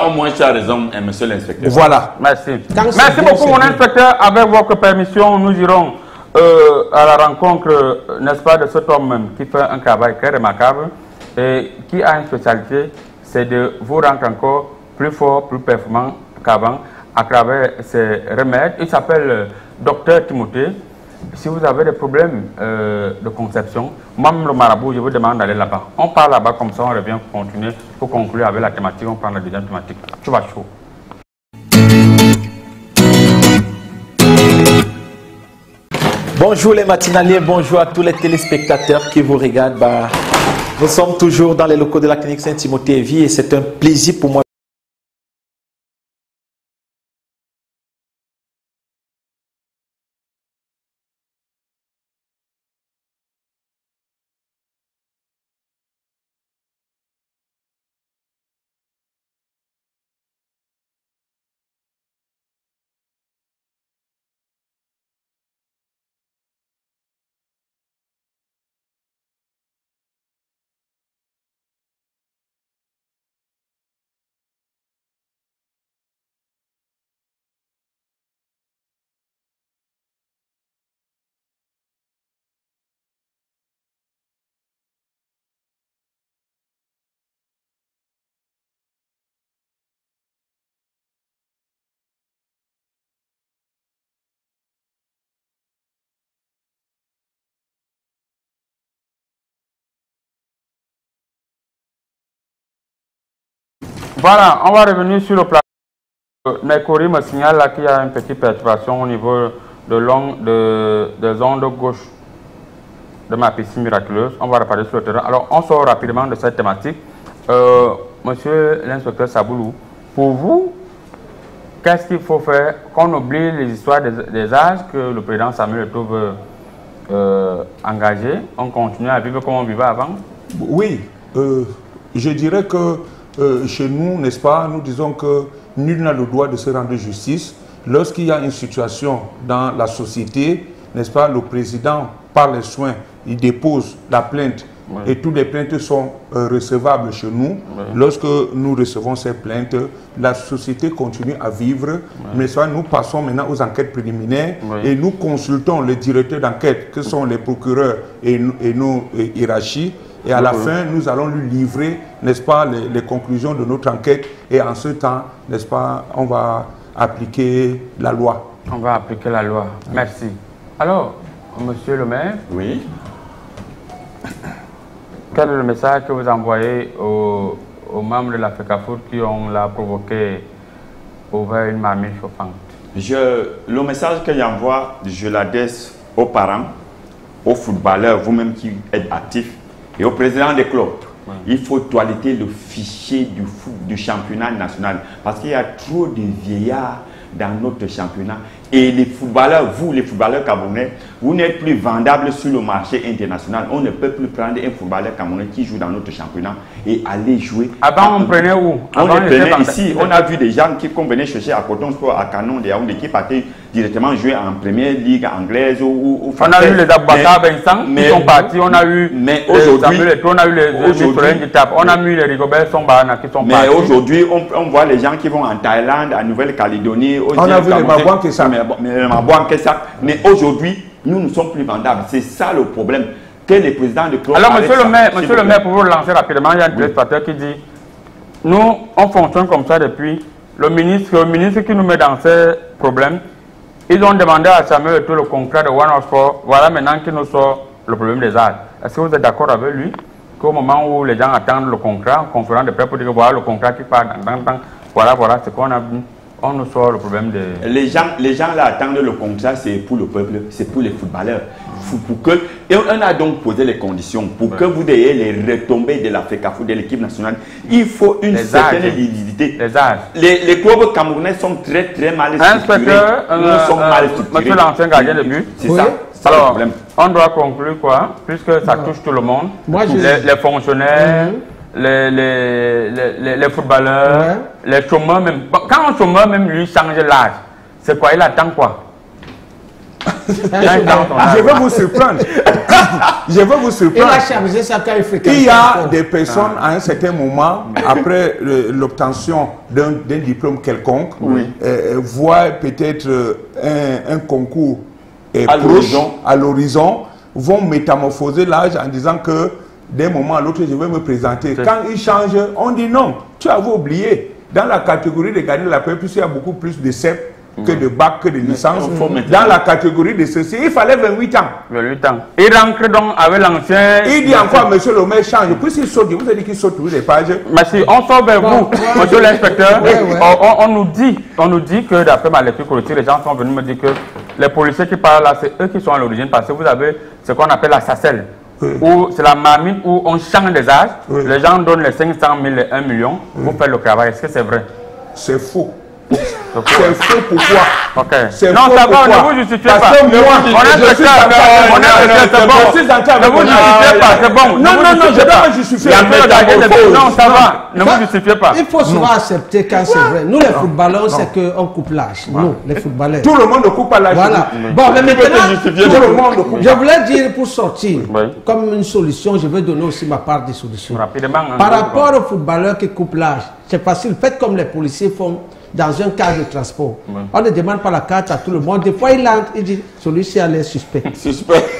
au moins, tu as raison, monsieur l'inspecteur. Voilà. Merci. Quand c'est Merci bien, beaucoup, c'est mon bien. inspecteur. Avec votre permission, nous irons à la rencontre, n'est-ce pas, de cet homme qui fait un travail très remarquable et qui a une spécialité, c'est de vous rendre encore plus fort, plus performant qu'avant à travers ses remèdes. Il s'appelle Dr Timothée. Si vous avez des problèmes de conception, même le marabout, je vous demande d'aller là-bas. On part là-bas comme ça, on revient pour continuer, pour conclure avec la thématique, on prend la deuxième thématique. Tu vas chaud. Bonjour les matinaliers, bonjour à tous les téléspectateurs qui vous regardent. Nous sommes toujours dans les locaux de la clinique Saint-Timothée-Vie et c'est un plaisir pour moi. Voilà, on va revenir sur le plateau. Mercury me signale qu'il y a une petite perturbation au niveau des ondes gauche de ma piscine miraculeuse. On va repartir sur le terrain. Alors, on sort rapidement de cette thématique. Monsieur l'inspecteur Saboulou, pour vous, qu'est-ce qu'il faut faire qu'on oublie les histoires des âges que le président Samuel Eto'o veut engager? On continue à vivre comme on vivait avant? Oui, je dirais que chez nous, n'est-ce pas, nous disons que nul n'a le droit de se rendre justice. Lorsqu'il y a une situation dans la société, n'est-ce pas, le président, par les soins, il dépose la plainte et toutes les plaintes sont recevables chez nous. Lorsque nous recevons ces plaintes, la société continue à vivre, mais soit nous passons maintenant aux enquêtes préliminaires et nous consultons les directeurs d'enquête, que sont les procureurs et nos hiérarchies. Et à la fin, nous allons lui livrer, n'est-ce pas, les conclusions de notre enquête. Et en ce temps, n'est-ce pas, on va appliquer la loi. On va appliquer la loi. Merci. Alors, monsieur le maire, Oui. quel est le message que vous envoyez aux membres de la FECAFOOT qui ont là provoqué ouvert une marmite chauffante? Le message que j'envoie, je l'adresse aux parents, aux footballeurs, vous-même qui êtes actifs, et au président des clubs. Il faut toiletter le fichier du championnat national parce qu'il y a trop de vieillards dans notre championnat. Et les footballeurs, vous les footballeurs camerounais, vous n'êtes plus vendables sur le marché international. On ne peut plus prendre un footballeur camerounais qui joue dans notre championnat et aller jouer. Avant, on prenait où? On les prenait ici. On a vu des gens qu'on venait chercher à Coton Sport, à Canon, des Yaoundé, qui partaient directement jouer en première ligue anglaise ou française. On a eu les Abouaka Vincent qui sont partis. On a eu on a eu les on a eu les Rigobert Sombana qui sont partis. Mais aujourd'hui, on voit les gens qui vont en Thaïlande, en Nouvelle-Calédonie. On a vu les Mabouan qui ça. Mais aujourd'hui, nous ne sommes plus vendables. C'est ça le problème. Que les présidents de club. Alors, monsieur le maire, pour vous lancer rapidement, il y a un téléspectateur qui dit nous, on fonctionne comme ça depuis. Le ministre qui nous met dans ces problèmes, ils ont demandé à Samuel Eto'o le contrat de One Sport. Voilà maintenant qu'il nous sort le problème des arts. Est-ce que vous êtes d'accord avec lui qu'au moment où les gens attendent le contrat, en conférence de presse pour dire que voilà le contrat qui part dans voilà ce qu'on a vu. On nous sort le problème de... Les gens là attendent le contrat, c'est pour le peuple, c'est pour les footballeurs. Et on a donc posé les conditions pour que vous ayez les retombées de la FECAFOOT, de l'équipe nationale. Il faut une certaine liquidité. Les clubs camerounais sont très mal structurés. Nous sommes mal structurés. Monsieur l'ancien gardien de but. C'est ça. Alors, le problème. On doit conclure quoi? Puisque ça touche tout le monde. Les fonctionnaires, les footballeurs, les chômeurs même. Bon, quand un chômeur même lui change l'âge, c'est quoi? Il attend quoi? Je vais vous surprendre. Je vais vous surprendre. Il a changé ça quand il fréquente. Il y a des personnes à un certain moment, après l'obtention d'un diplôme quelconque, voient peut-être un concours proche à l'horizon, vont métamorphoser l'âge en disant que d'un moment à l'autre, je vais me présenter. Quand ils changent, on dit non, tu avais oublié. Dans la catégorie de gagner la paix, puisqu'il y a beaucoup plus de CEP que de bac, que de licence. Dans la catégorie de ceci, il fallait 28 ans. 28 ans. Il rentre donc avec l'ancien. Il dit encore, monsieur le maire change. Puisqu'il saute, vous avez dit qu'il saute tous les pages. Merci. On sort vers vous, monsieur l'inspecteur. On nous dit que d'après ma lecture collective, les gens sont venus me dire que les policiers qui parlent là, c'est eux qui sont à l'origine parce que vous avez ce qu'on appelle la SACEL. Où c'est la marmite où on change des âges, les gens donnent les 500 000 et 1 million, vous faites le travail. Est-ce que c'est vrai? C'est faux. C'est faux pourquoi? Okay. Non, ça va, ne vous justifiez pas. Parce que moi, je suis ne vous justifiez pas, c'est bon. Non, je dois me justifier. Non, ça va, ne vous justifiez pas. Il faut souvent accepter quand c'est vrai. Nous, les footballeurs, c'est qu'on coupe l'âge. Nous, les footballeurs. Tout le monde ne coupe pas l'âge. Voilà. Bon, mais maintenant, je voulais dire pour sortir, comme une solution, je vais donner aussi ma part des solutions. Par rapport aux footballeurs qui coupent l'âge, c'est facile. Faites comme les policiers font dans un cas de transport. On ne demande pas la carte à tout le monde. Des fois, il entre, il dit, celui-ci a l'air suspect.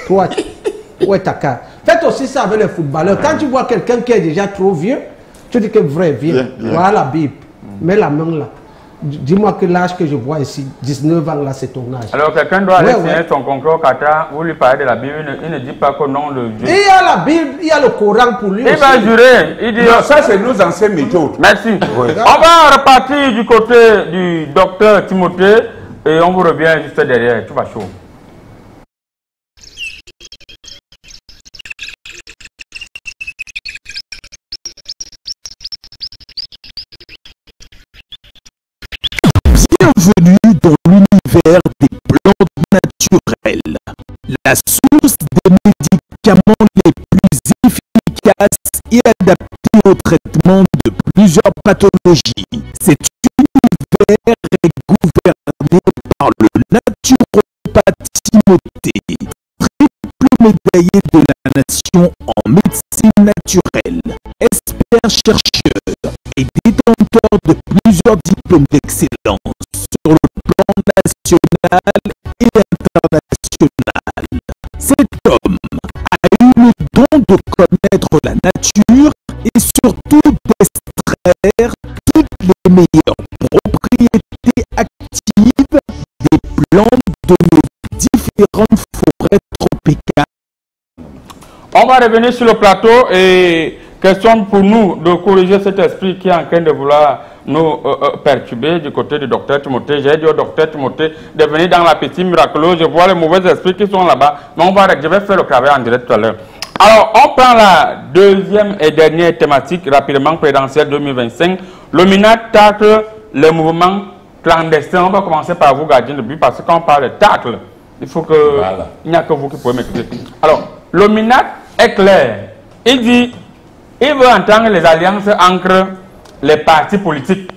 Toi, où est ta carte? Faites aussi ça avec les footballeurs. Quand tu vois quelqu'un qui est déjà trop vieux, tu dis que vrai, viens. Voilà la Bible. Mets la main là. Dis-moi que l'âge que je vois ici, 19 ans là, c'est ton âge. Alors quelqu'un doit aller signer son concours au Qatar, vous lui parlez de la Bible, il ne dit pas qu'au nom de Dieu. Il y a la Bible, il y a le Coran pour lui. Il va jurer. Il dit, non, ça c'est nos anciennes méthodes. Merci. On va repartir du côté du docteur Timothée et on vous revient juste derrière. Tout va chaud. Bienvenue dans l'univers des plantes naturelles, la source des médicaments les plus efficaces et adaptés au traitement de plusieurs pathologies. Cet univers est gouverné par le naturopathe Timothée, triple médaillé de la nation en médecine naturelle, expert chercheur et détenteur de plusieurs diplômes d'excellence sur le plan national et international. Cet homme a eu le don de connaître la nature et surtout d'extraire toutes les meilleures propriétés actives des plantes de nos différentes forêts tropicales. On va revenir sur le plateau et question pour nous de corriger cet esprit qui est en train de vouloir nous perturber du côté du docteur Timothée. J'ai dit au docteur Timothée de venir dans la petite miraculeuse. Je vois les mauvais esprits qui sont là-bas. Mais je vais faire le travail en direct tout à l'heure. Alors, on prend la deuxième et dernière thématique rapidement présidentielle 2025. Le MINAT tacle le mouvement clandestin. On va commencer par vous, gardien de but, parce que quand on parle de tacle, il faut que... Voilà. Il n'y a que vous qui pouvez m'expliquer. Alors, le MINAT est clair. Il dit, il veut entendre les alliances entre les partis politiques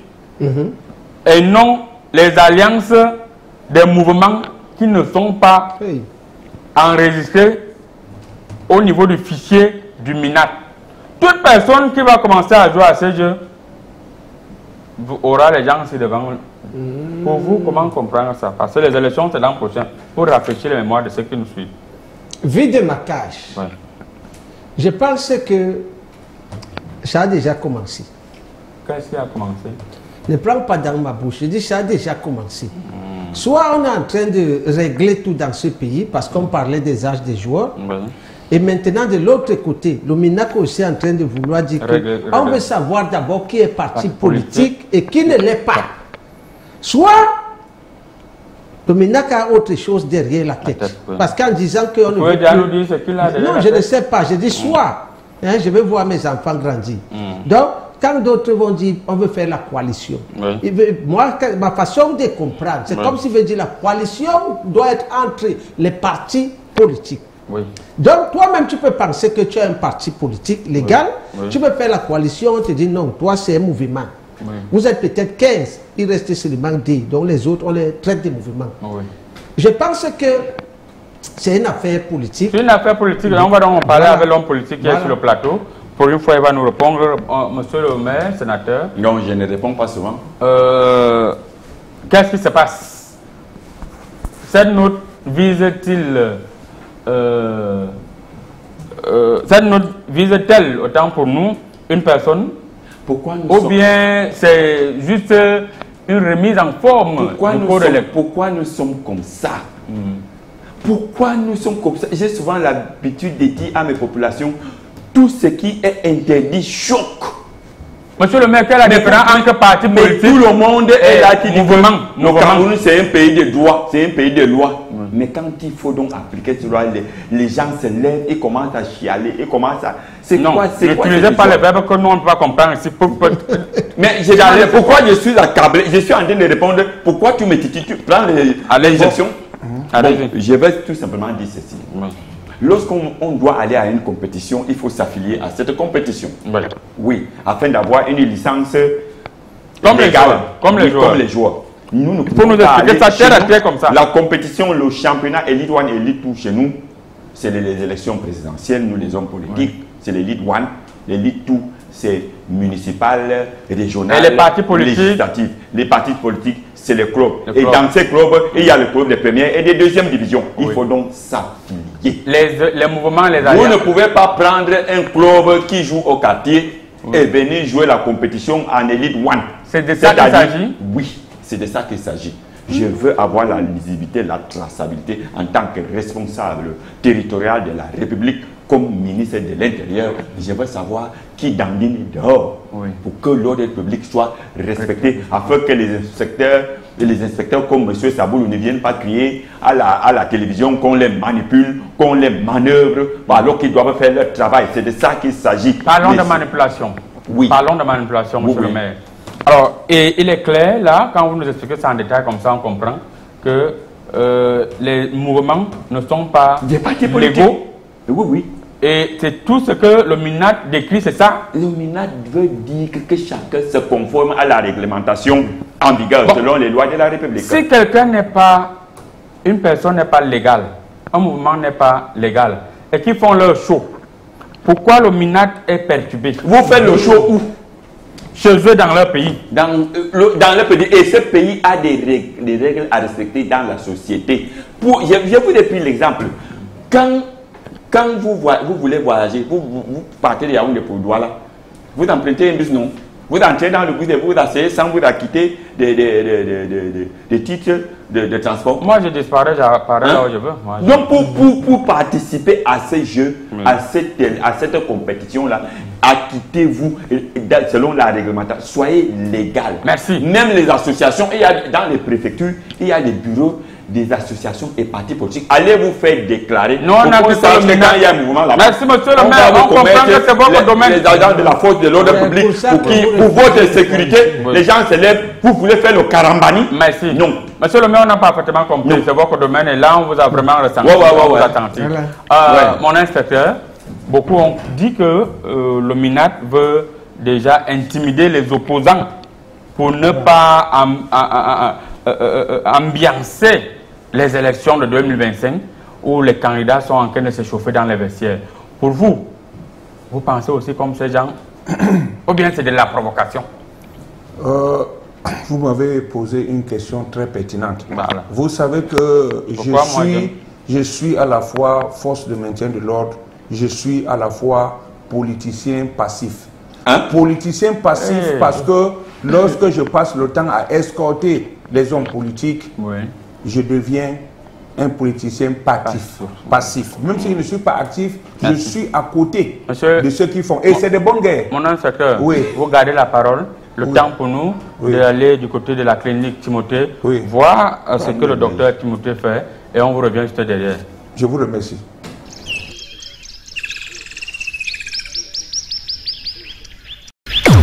et non les alliances des mouvements qui ne sont pas enregistrés au niveau du fichier du MINAT. Toute personne qui va commencer à jouer à ce jeu aura les gens ici devant. Pour vous, comment comprendre ça? Parce que les élections, c'est l'an prochain. Pour rafraîchir les mémoires de ceux qui nous suivent. Vide ma cage. Ouais. Je pense que ça a déjà commencé. Qu'est-ce qui a commencé? Ne prends pas dans ma bouche. Je dis ça a déjà commencé. Soit on est en train de régler tout dans ce pays parce qu'on parlait des âges des joueurs. Et maintenant, de l'autre côté, le MINAC aussi est en train de vouloir dire qu'on veut savoir d'abord qui est parti politique et qui ne l'est pas. Soit le MINAC a autre chose derrière la tête. Parce qu'en disant qu'on ne veut plus... Non, je ne sais pas. Je dis soit. Hein, je vais voir mes enfants grandir. Donc, quand d'autres vont dire on veut faire la coalition, moi, ma façon de comprendre, c'est comme si veut dire la coalition doit être entre les partis politiques. Oui. Donc, toi-même, tu peux penser que tu es un parti politique légal. Oui. Tu peux faire la coalition, on te dit non, toi, c'est un mouvement. Oui. Vous êtes peut-être 15, il reste seulement 10. Donc, les autres, on les traite des mouvements. Oui. Je pense que c'est une affaire politique. C'est une affaire politique. On va donc en parler avec l'homme politique qui est Voilà. sur le plateau. Pour une fois, il va nous répondre. Monsieur le maire, sénateur. Non, je ne réponds pas souvent. Qu'est-ce qui se passe? Cette note vise-t-il cette note vise-t-elle autant pour nous une personne? Pourquoi nous Ou bien c'est juste une remise en forme du code électoral? Pourquoi nous sommes comme ça? Pourquoi nous sommes comme ça? J'ai souvent l'habitude de dire à mes populations, tout ce qui est interdit choque. Monsieur le maire, quelle est la différence entre parti Mais politique tout le monde est là qui dit mouvement, que le Cameroun c'est un pays de droit, c'est un pays de loi. Mais quand il faut donc appliquer cette loi, les gens se lèvent et commencent à chialer et commencent à... Non, n'utilisez pas les verbes que nous on ne peut pas comprendre ici. Mais j'ai demandé pourquoi je suis accablé, je suis en train de répondre, pourquoi tu me titilles, tu prends l'injection. Je vais tout simplement dire ceci. Lorsqu'on doit aller à une compétition, il faut s'affilier à cette compétition. Oui, afin d'avoir une licence légale, comme les joueurs. Nous ne pouvons nous expliquer ça terre comme ça. La compétition, le championnat Elite 1 et Elite 2 chez nous, c'est les élections présidentielles, nous les hommes politiques, c'est l'Elite 1, l'Elite 2, c'est municipal, régional, et les partis politiques, législatif. Les partis politiques, c'est les clubs. Et dans ces clubs, il y a le club des premières et des deuxièmes divisions. Il faut donc s'affilier. Les mouvements, les alliances. Vous ne pouvez pas prendre un club qui joue au quartier et venir jouer la compétition en Elite 1. C'est de ça qu'il s'agit? Oui, c'est de ça qu'il s'agit. Je veux avoir la lisibilité, la traçabilité en tant que responsable territorial de la République, comme ministre de l'Intérieur. Je veux savoir qui dandine dehors pour que l'ordre public soit respecté, afin que les inspecteurs comme M. Saboulou ne viennent pas crier à la télévision qu'on les manipule, qu'on les manœuvre, alors qu'ils doivent faire leur travail. C'est de ça qu'il s'agit. Parlons de manipulation. Oui. Parlons de manipulation, monsieur le maire. Alors, et il est clair, là, quand vous nous expliquez ça en détail comme ça, on comprend que les mouvements ne sont pas légaux. Oui, oui. Et c'est tout ce que le MINAT décrit, c'est ça? Le MINAT veut dire que chacun se conforme à la réglementation en vigueur selon les lois de la République. Si quelqu'un n'est pas, une personne n'est pas légale, un mouvement n'est pas légal, et qu'ils font leur show, pourquoi le MINAT est perturbé? Vous faites le show où? Chez eux, dans leur pays. Dans leur pays. Et ce pays a des règles à respecter dans la société. Je vous ai pris l'exemple. Quand vous voulez voyager, vous partez de Yaoundé pour Douala, vous empruntez un bus, non? Vous entrez dans le bus et vous asseyez sans vous acquitter des titres de transport. Moi, je disparais, j'apparais là où je veux. Donc, pour participer à ces jeux, à cette compétition-là, acquittez-vous selon la réglementation. Soyez légal. Merci. Même les associations, dans les préfectures, il y a des bureaux des associations et partis politiques. Allez vous faire déclarer. Non, on a quand il y a un mouvement là-bas. Merci, monsieur le maire. On comprend que c'est votre domaine. Les agents de la force de l'ordre public, pour votre sécurité, les gens se lèvent. Vous voulez faire le karambani? Merci. Non. Monsieur le maire, on a parfaitement compris. C'est votre domaine et là, on vous a vraiment ressenti. Attentif. Mon inspecteur, beaucoup ont dit que le MINAT veut déjà intimider les opposants pour ne pas ambiancer les élections de 2025 où les candidats sont en train de se chauffer dans les vestiaires. Pour vous, vous pensez aussi comme ces gens ou bien c'est de la provocation? Vous m'avez posé une question très pertinente. Voilà. Vous savez que je suis à la fois force de maintien de l'ordre, je suis à la fois politicien passif. Politicien passif parce que lorsque je passe le temps à escorter les hommes politiques, je deviens un politicien passif. Même si je ne suis pas actif, je suis à côté de ceux qui font. Et c'est de bonnes guerres. Mon inspecteur, vous gardez la parole. Le temps pour nous d'aller du côté de la clinique Timothée, voir ce que le docteur Timothée fait et on vous revient juste derrière. Je vous remercie.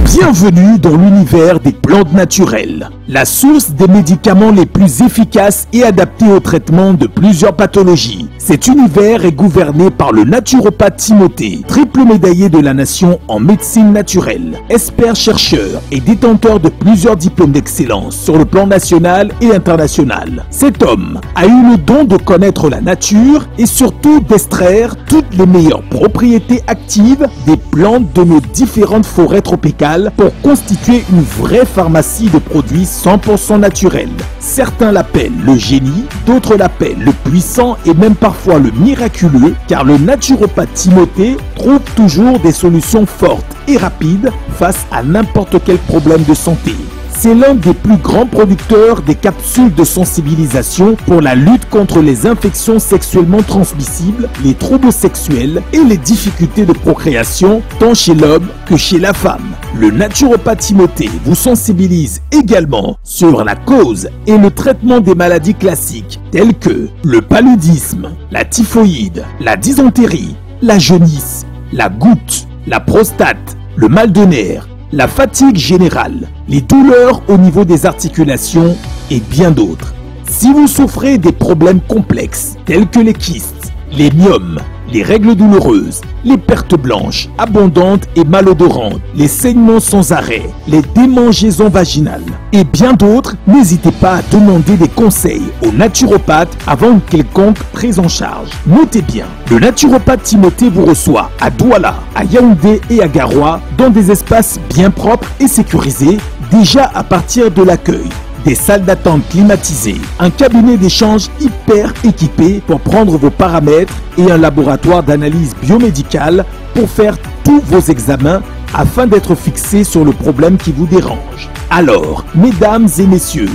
Bienvenue dans l'univers des plantes naturelles, la source des médicaments les plus efficaces et adaptés au traitement de plusieurs pathologies. Cet univers est gouverné par le naturopathe Timothée, triple médaillé de la nation en médecine naturelle, expert chercheur et détenteur de plusieurs diplômes d'excellence sur le plan national et international. Cet homme a eu le don de connaître la nature et surtout d'extraire toutes les meilleures propriétés actives des plantes de nos différentes forêts tropicales pour constituer une vraie pharmacie de produits 100% naturels. Certains l'appellent le génie, d'autres l'appellent le puissant et même parfois le miraculeux, car le naturopathe Timothée trouve toujours des solutions fortes et rapides face à n'importe quel problème de santé. C'est l'un des plus grands producteurs des capsules de sensibilisation pour la lutte contre les infections sexuellement transmissibles, les troubles sexuels et les difficultés de procréation tant chez l'homme que chez la femme. Le naturopathe Timothée vous sensibilise également sur la cause et le traitement des maladies classiques telles que le paludisme, la typhoïde, la dysenterie, la jaunisse, la goutte, la prostate, le mal de nerfs, la fatigue générale, les douleurs au niveau des articulations et bien d'autres. Si vous souffrez des problèmes complexes tels que les kystes, les myomes, les règles douloureuses, les pertes blanches, abondantes et malodorantes, les saignements sans arrêt, les démangeaisons vaginales et bien d'autres, n'hésitez pas à demander des conseils au naturopathe avant une quelconque prise en charge. Notez bien, le naturopathe Timothée vous reçoit à Douala, à Yaoundé et à Garoua dans des espaces bien propres et sécurisés déjà à partir de l'accueil. Des salles d'attente climatisées, un cabinet d'échange hyper équipé pour prendre vos paramètres et un laboratoire d'analyse biomédicale pour faire tous vos examens afin d'être fixé sur le problème qui vous dérange. Alors, mesdames et messieurs,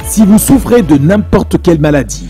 si vous souffrez de n'importe quelle maladie,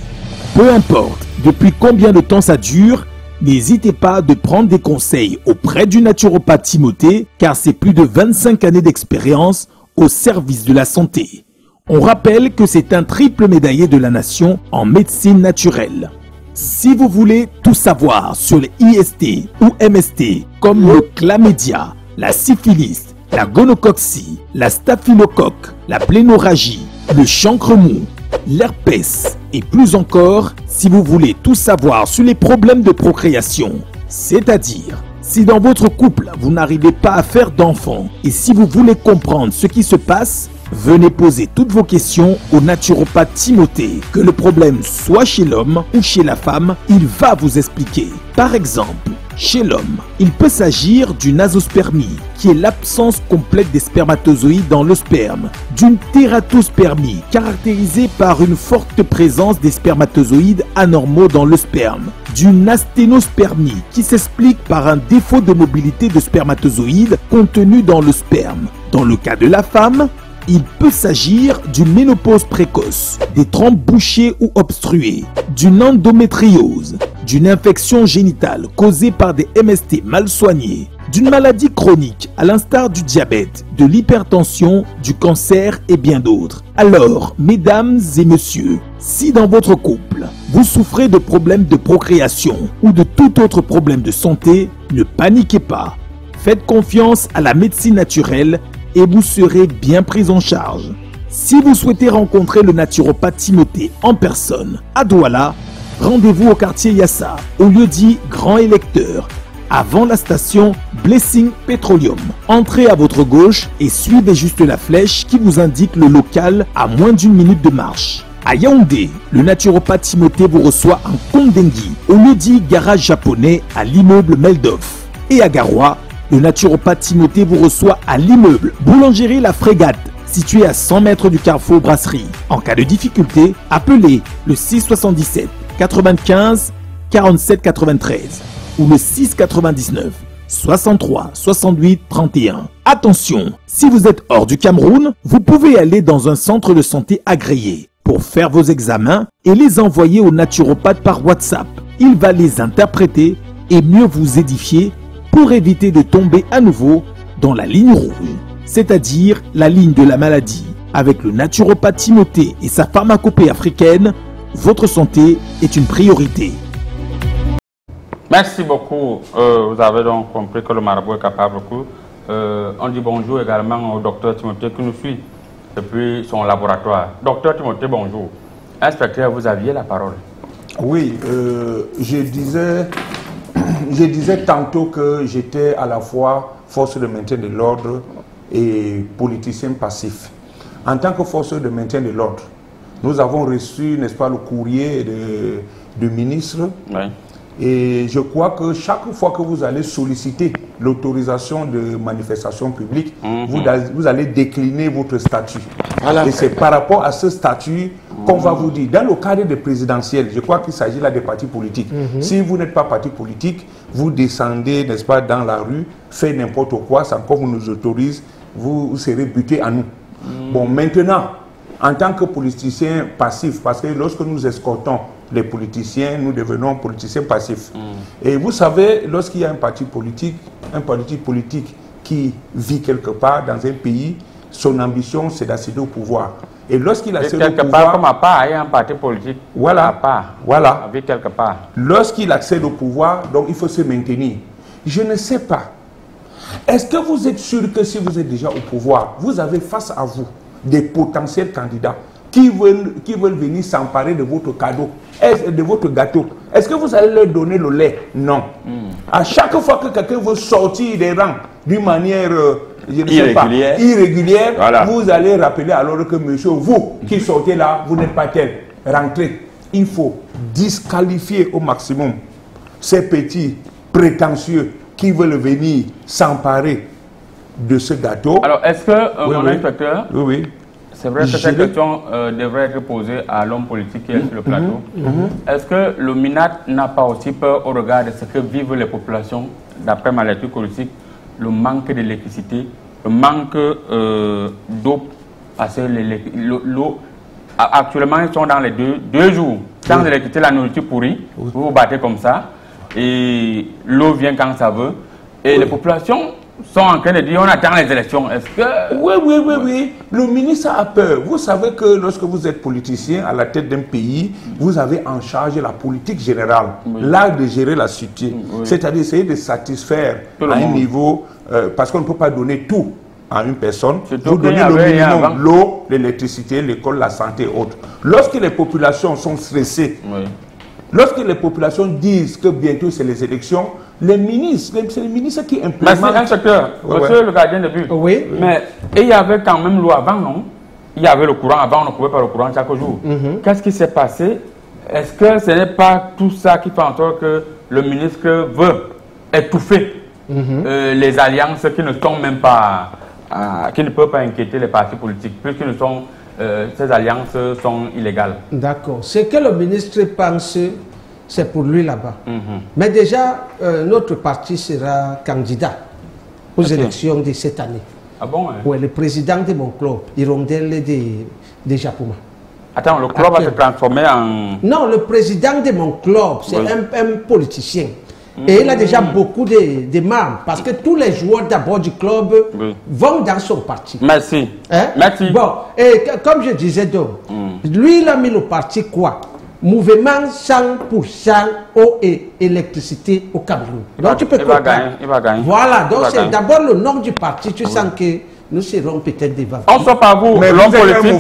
peu importe depuis combien de temps ça dure, n'hésitez pas de prendre des conseils auprès du naturopathe Timothée car c'est plus de 25 années d'expérience au service de la santé. On rappelle que c'est un triple médaillé de la nation en médecine naturelle. Si vous voulez tout savoir sur les IST ou MST comme le chlamydia, la syphilis, la gonocoxie, la staphylocoque, la plénorragie, le chancre mou, l'herpès et plus encore, si vous voulez tout savoir sur les problèmes de procréation, c'est-à-dire si dans votre couple vous n'arrivez pas à faire d'enfants et si vous voulez comprendre ce qui se passe, venez poser toutes vos questions au naturopathe Timothée. Que le problème soit chez l'homme ou chez la femme, il va vous expliquer. Par exemple, chez l'homme, il peut s'agir d'une azospermie, qui est l'absence complète des spermatozoïdes dans le sperme, d'une tératospermie, caractérisée par une forte présence des spermatozoïdes anormaux dans le sperme, d'une asténospermie, qui s'explique par un défaut de mobilité de spermatozoïdes contenu dans le sperme. Dans le cas de la femme, il peut s'agir d'une ménopause précoce, des trompes bouchées ou obstruées, d'une endométriose, d'une infection génitale causée par des MST mal soignés, d'une maladie chronique à l'instar du diabète, de l'hypertension, du cancer et bien d'autres. Alors, mesdames et messieurs, si dans votre couple, vous souffrez de problèmes de procréation ou de tout autre problème de santé, ne paniquez pas. Faites confiance à la médecine naturelle et vous serez bien pris en charge. Si vous souhaitez rencontrer le naturopathe Timothée en personne à Douala, rendez-vous au quartier Yassa, au lieu-dit Grand Électeur, avant la station Blessing Petroleum. Entrez à votre gauche et suivez juste la flèche qui vous indique le local à moins d'une minute de marche. À Yaoundé, le naturopathe Timothée vous reçoit en Kondengui, au lieu-dit Garage Japonais à l'immeuble Meldorf. Et à Garoua, le naturopathe Timothée vous reçoit à l'immeuble Boulangerie La Frégate, situé à 100 mètres du carrefour Brasserie. En cas de difficulté, appelez le 677 95 47 93 ou le 699 63 68 31. Attention, si vous êtes hors du Cameroun, vous pouvez aller dans un centre de santé agréé pour faire vos examens et les envoyer au naturopathe par WhatsApp. Il va les interpréter et mieux vous édifier pour éviter de tomber à nouveau dans la ligne rouge, c'est-à-dire la ligne de la maladie. Avec le naturopathe Timothée et sa pharmacopée africaine, votre santé est une priorité. Merci beaucoup. Vous avez donc compris que le marabout est capable beaucoup. On dit bonjour également au docteur Timothée qui nous suit depuis son laboratoire. Docteur Timothée, bonjour. Inspecteur, vous aviez la parole. Oui, je disais tantôt que j'étais à la fois force de maintien de l'ordre et politicien passif. En tant que force de maintien de l'ordre, nous avons reçu, n'est-ce pas, le courrier du ministre. Oui. Et je crois que chaque fois que vous allez solliciter l'autorisation de manifestation publique, vous allez décliner votre statut. Voilà. Et c'est par rapport à ce statut qu'on va vous dire, dans le cadre des présidentielles, je crois qu'il s'agit là des partis politiques. Si vous n'êtes pas parti politique, vous descendez, n'est-ce pas, dans la rue, faites n'importe quoi, sans qu'on vous nous autorise, vous serez buté à nous. Bon, maintenant, en tant que politicien passif, parce que lorsque nous escortons les politiciens, nous devenons politiciens passifs. Et vous savez, lorsqu'il y a un parti politique qui vit quelque part dans un pays, son ambition, c'est d'accéder au pouvoir. Et lorsqu'il accède au pouvoir... Quelque part, comme à part, il y a un parti politique. Voilà. À part. Voilà. Vit quelque part. Lorsqu'il accède au pouvoir, donc il faut se maintenir. Je ne sais pas. Est-ce que vous êtes sûr que si vous êtes déjà au pouvoir, vous avez face à vous des potentiels candidats qui veulent venir s'emparer de votre cadeau, de votre gâteau? Est-ce que vous allez leur donner le lait? Non. À chaque fois que quelqu'un veut sortir des rangs d'une manière irrégulière, voilà, vous allez rappeler alors que monsieur, vous qui sortez là, vous n'êtes pas tel. Rentrez. Il faut disqualifier au maximum ces petits prétentieux qui veulent venir s'emparer de ce gâteau. Alors, est-ce que, mon inspecteur, oui. C'est vrai que cette question devrait être posée à l'homme politique qui est sur le plateau. Est-ce que le MINAT n'a pas aussi peur au regard de ce que vivent les populations, d'après ma lecture politique, le manque d'électricité, le manque d'eau, parce que l'eau, actuellement, ils sont dans les deux jours. Sans électricité, la nourriture pourrie, vous vous battez comme ça, et l'eau vient quand ça veut, et les populations sont en train de dire on attend les élections. Est-ce que... Oui. Le ministre a peur. Vous savez que lorsque vous êtes politicien à la tête d'un pays, vous avez en charge la politique générale, l'art de gérer la cité. C'est-à-dire essayer de satisfaire à un niveau, parce qu'on ne peut pas donner tout à une personne. Vous donnez le minimum, l'eau, l'électricité, l'école, la santé et autres. Lorsque les populations sont stressées, lorsque les populations disent que bientôt c'est les élections, les ministres, c'est les ministres qui implémentent... Merci, inspecteur. Monsieur le gardien de but. Oui. Mais il y avait quand même l'eau avant, non? Il y avait le courant avant, on ne pouvait pas le courant chaque jour. Qu'est-ce qui s'est passé? Est-ce que ce n'est pas tout ça qui fait en sorte que le ministre veut étouffer les alliances qui ne sont même pas... qui ne peuvent pas inquiéter les partis politiques, puisque ces alliances sont illégales? D'accord. Ce que le ministre pense, c'est pour lui là-bas. Mais déjà, notre parti sera candidat aux élections de cette année. Ah bon? Oui, le président de mon club, Hirondelle de Japoma. Attends, le club va se transformer en... Non, le président de mon club, c'est un politicien. Et il a déjà beaucoup de membres, parce que tous les joueurs d'abord du club vont dans son parti. Merci. Merci. Bon, et comme je disais donc, lui il a mis le parti quoi? Mouvement 100% eau et électricité au Cameroun. Donc tu peux comprendre. Il va gagner. Voilà, donc c'est d'abord le nom du parti, tu sens que nous serons peut-être devant. On sort par vous, l'homme politique.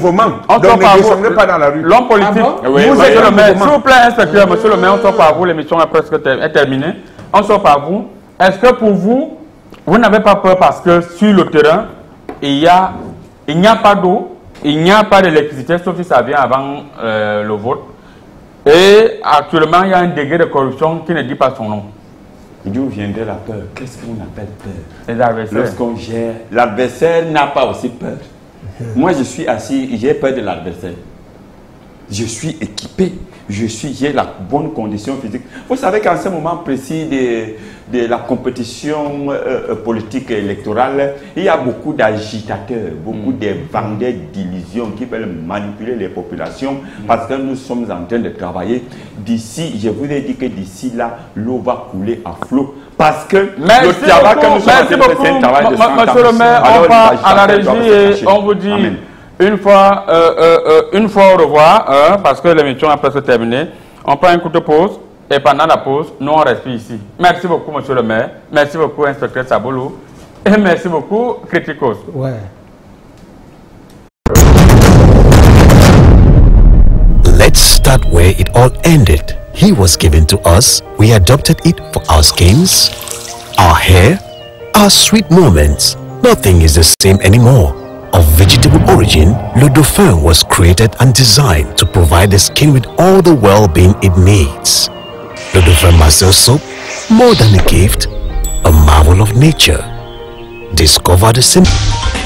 On sort par vous, pas dans la rue. L'homme politique. Vous êtes le maire. S'il vous plaît, inspecteur, monsieur le maire, on sort par vous, l'émission est presque terminée. On sort par vous. Est-ce que pour vous, vous n'avez pas peur parce que sur le terrain, il n'y a pas d'eau, il n'y a pas d'électricité, sauf si ça vient avant le vote. Et actuellement, il y a un degré de corruption qui ne dit pas son nom. D'où viendrait la peur? Qu'est-ce qu'on appelle peur? Les adversaires. Lorsqu'on gère, l'adversaire n'a pas aussi peur. Moi, je suis assis, j'ai peur de l'adversaire. Je suis équipé, j'ai la bonne condition physique. Vous savez qu'en ce moment précis de la compétition politique et électorale, il y a beaucoup d'agitateurs, beaucoup de vendeurs d'illusions qui veulent manipuler les populations parce que nous sommes en train de travailler. D'ici, je vous ai dit que d'ici là, l'eau va couler à flot. Parce que le travail que nous sommes en train de faire, c'est un travail de 100 ans. Monsieur le maire, on part à la régie et on vous dit... Amen. Une fois au revoir, parce que l'émission est presque terminée. On prend une courte pause et pendant la pause, nous on reste ici. Merci beaucoup, monsieur le maire. Merci beaucoup, inspecteur Saboulou. Et merci beaucoup, Criticos. Ouais. Let's start where it all ended. He was given to us, we adopted it for our skins, our hair, our sweet moments. Nothing is the same anymore. Of vegetable origin, Le Dauphin was created and designed to provide the skin with all the well-being it needs. Le Dauphin Marcel soap, more than a gift, a marvel of nature. Discover the simple.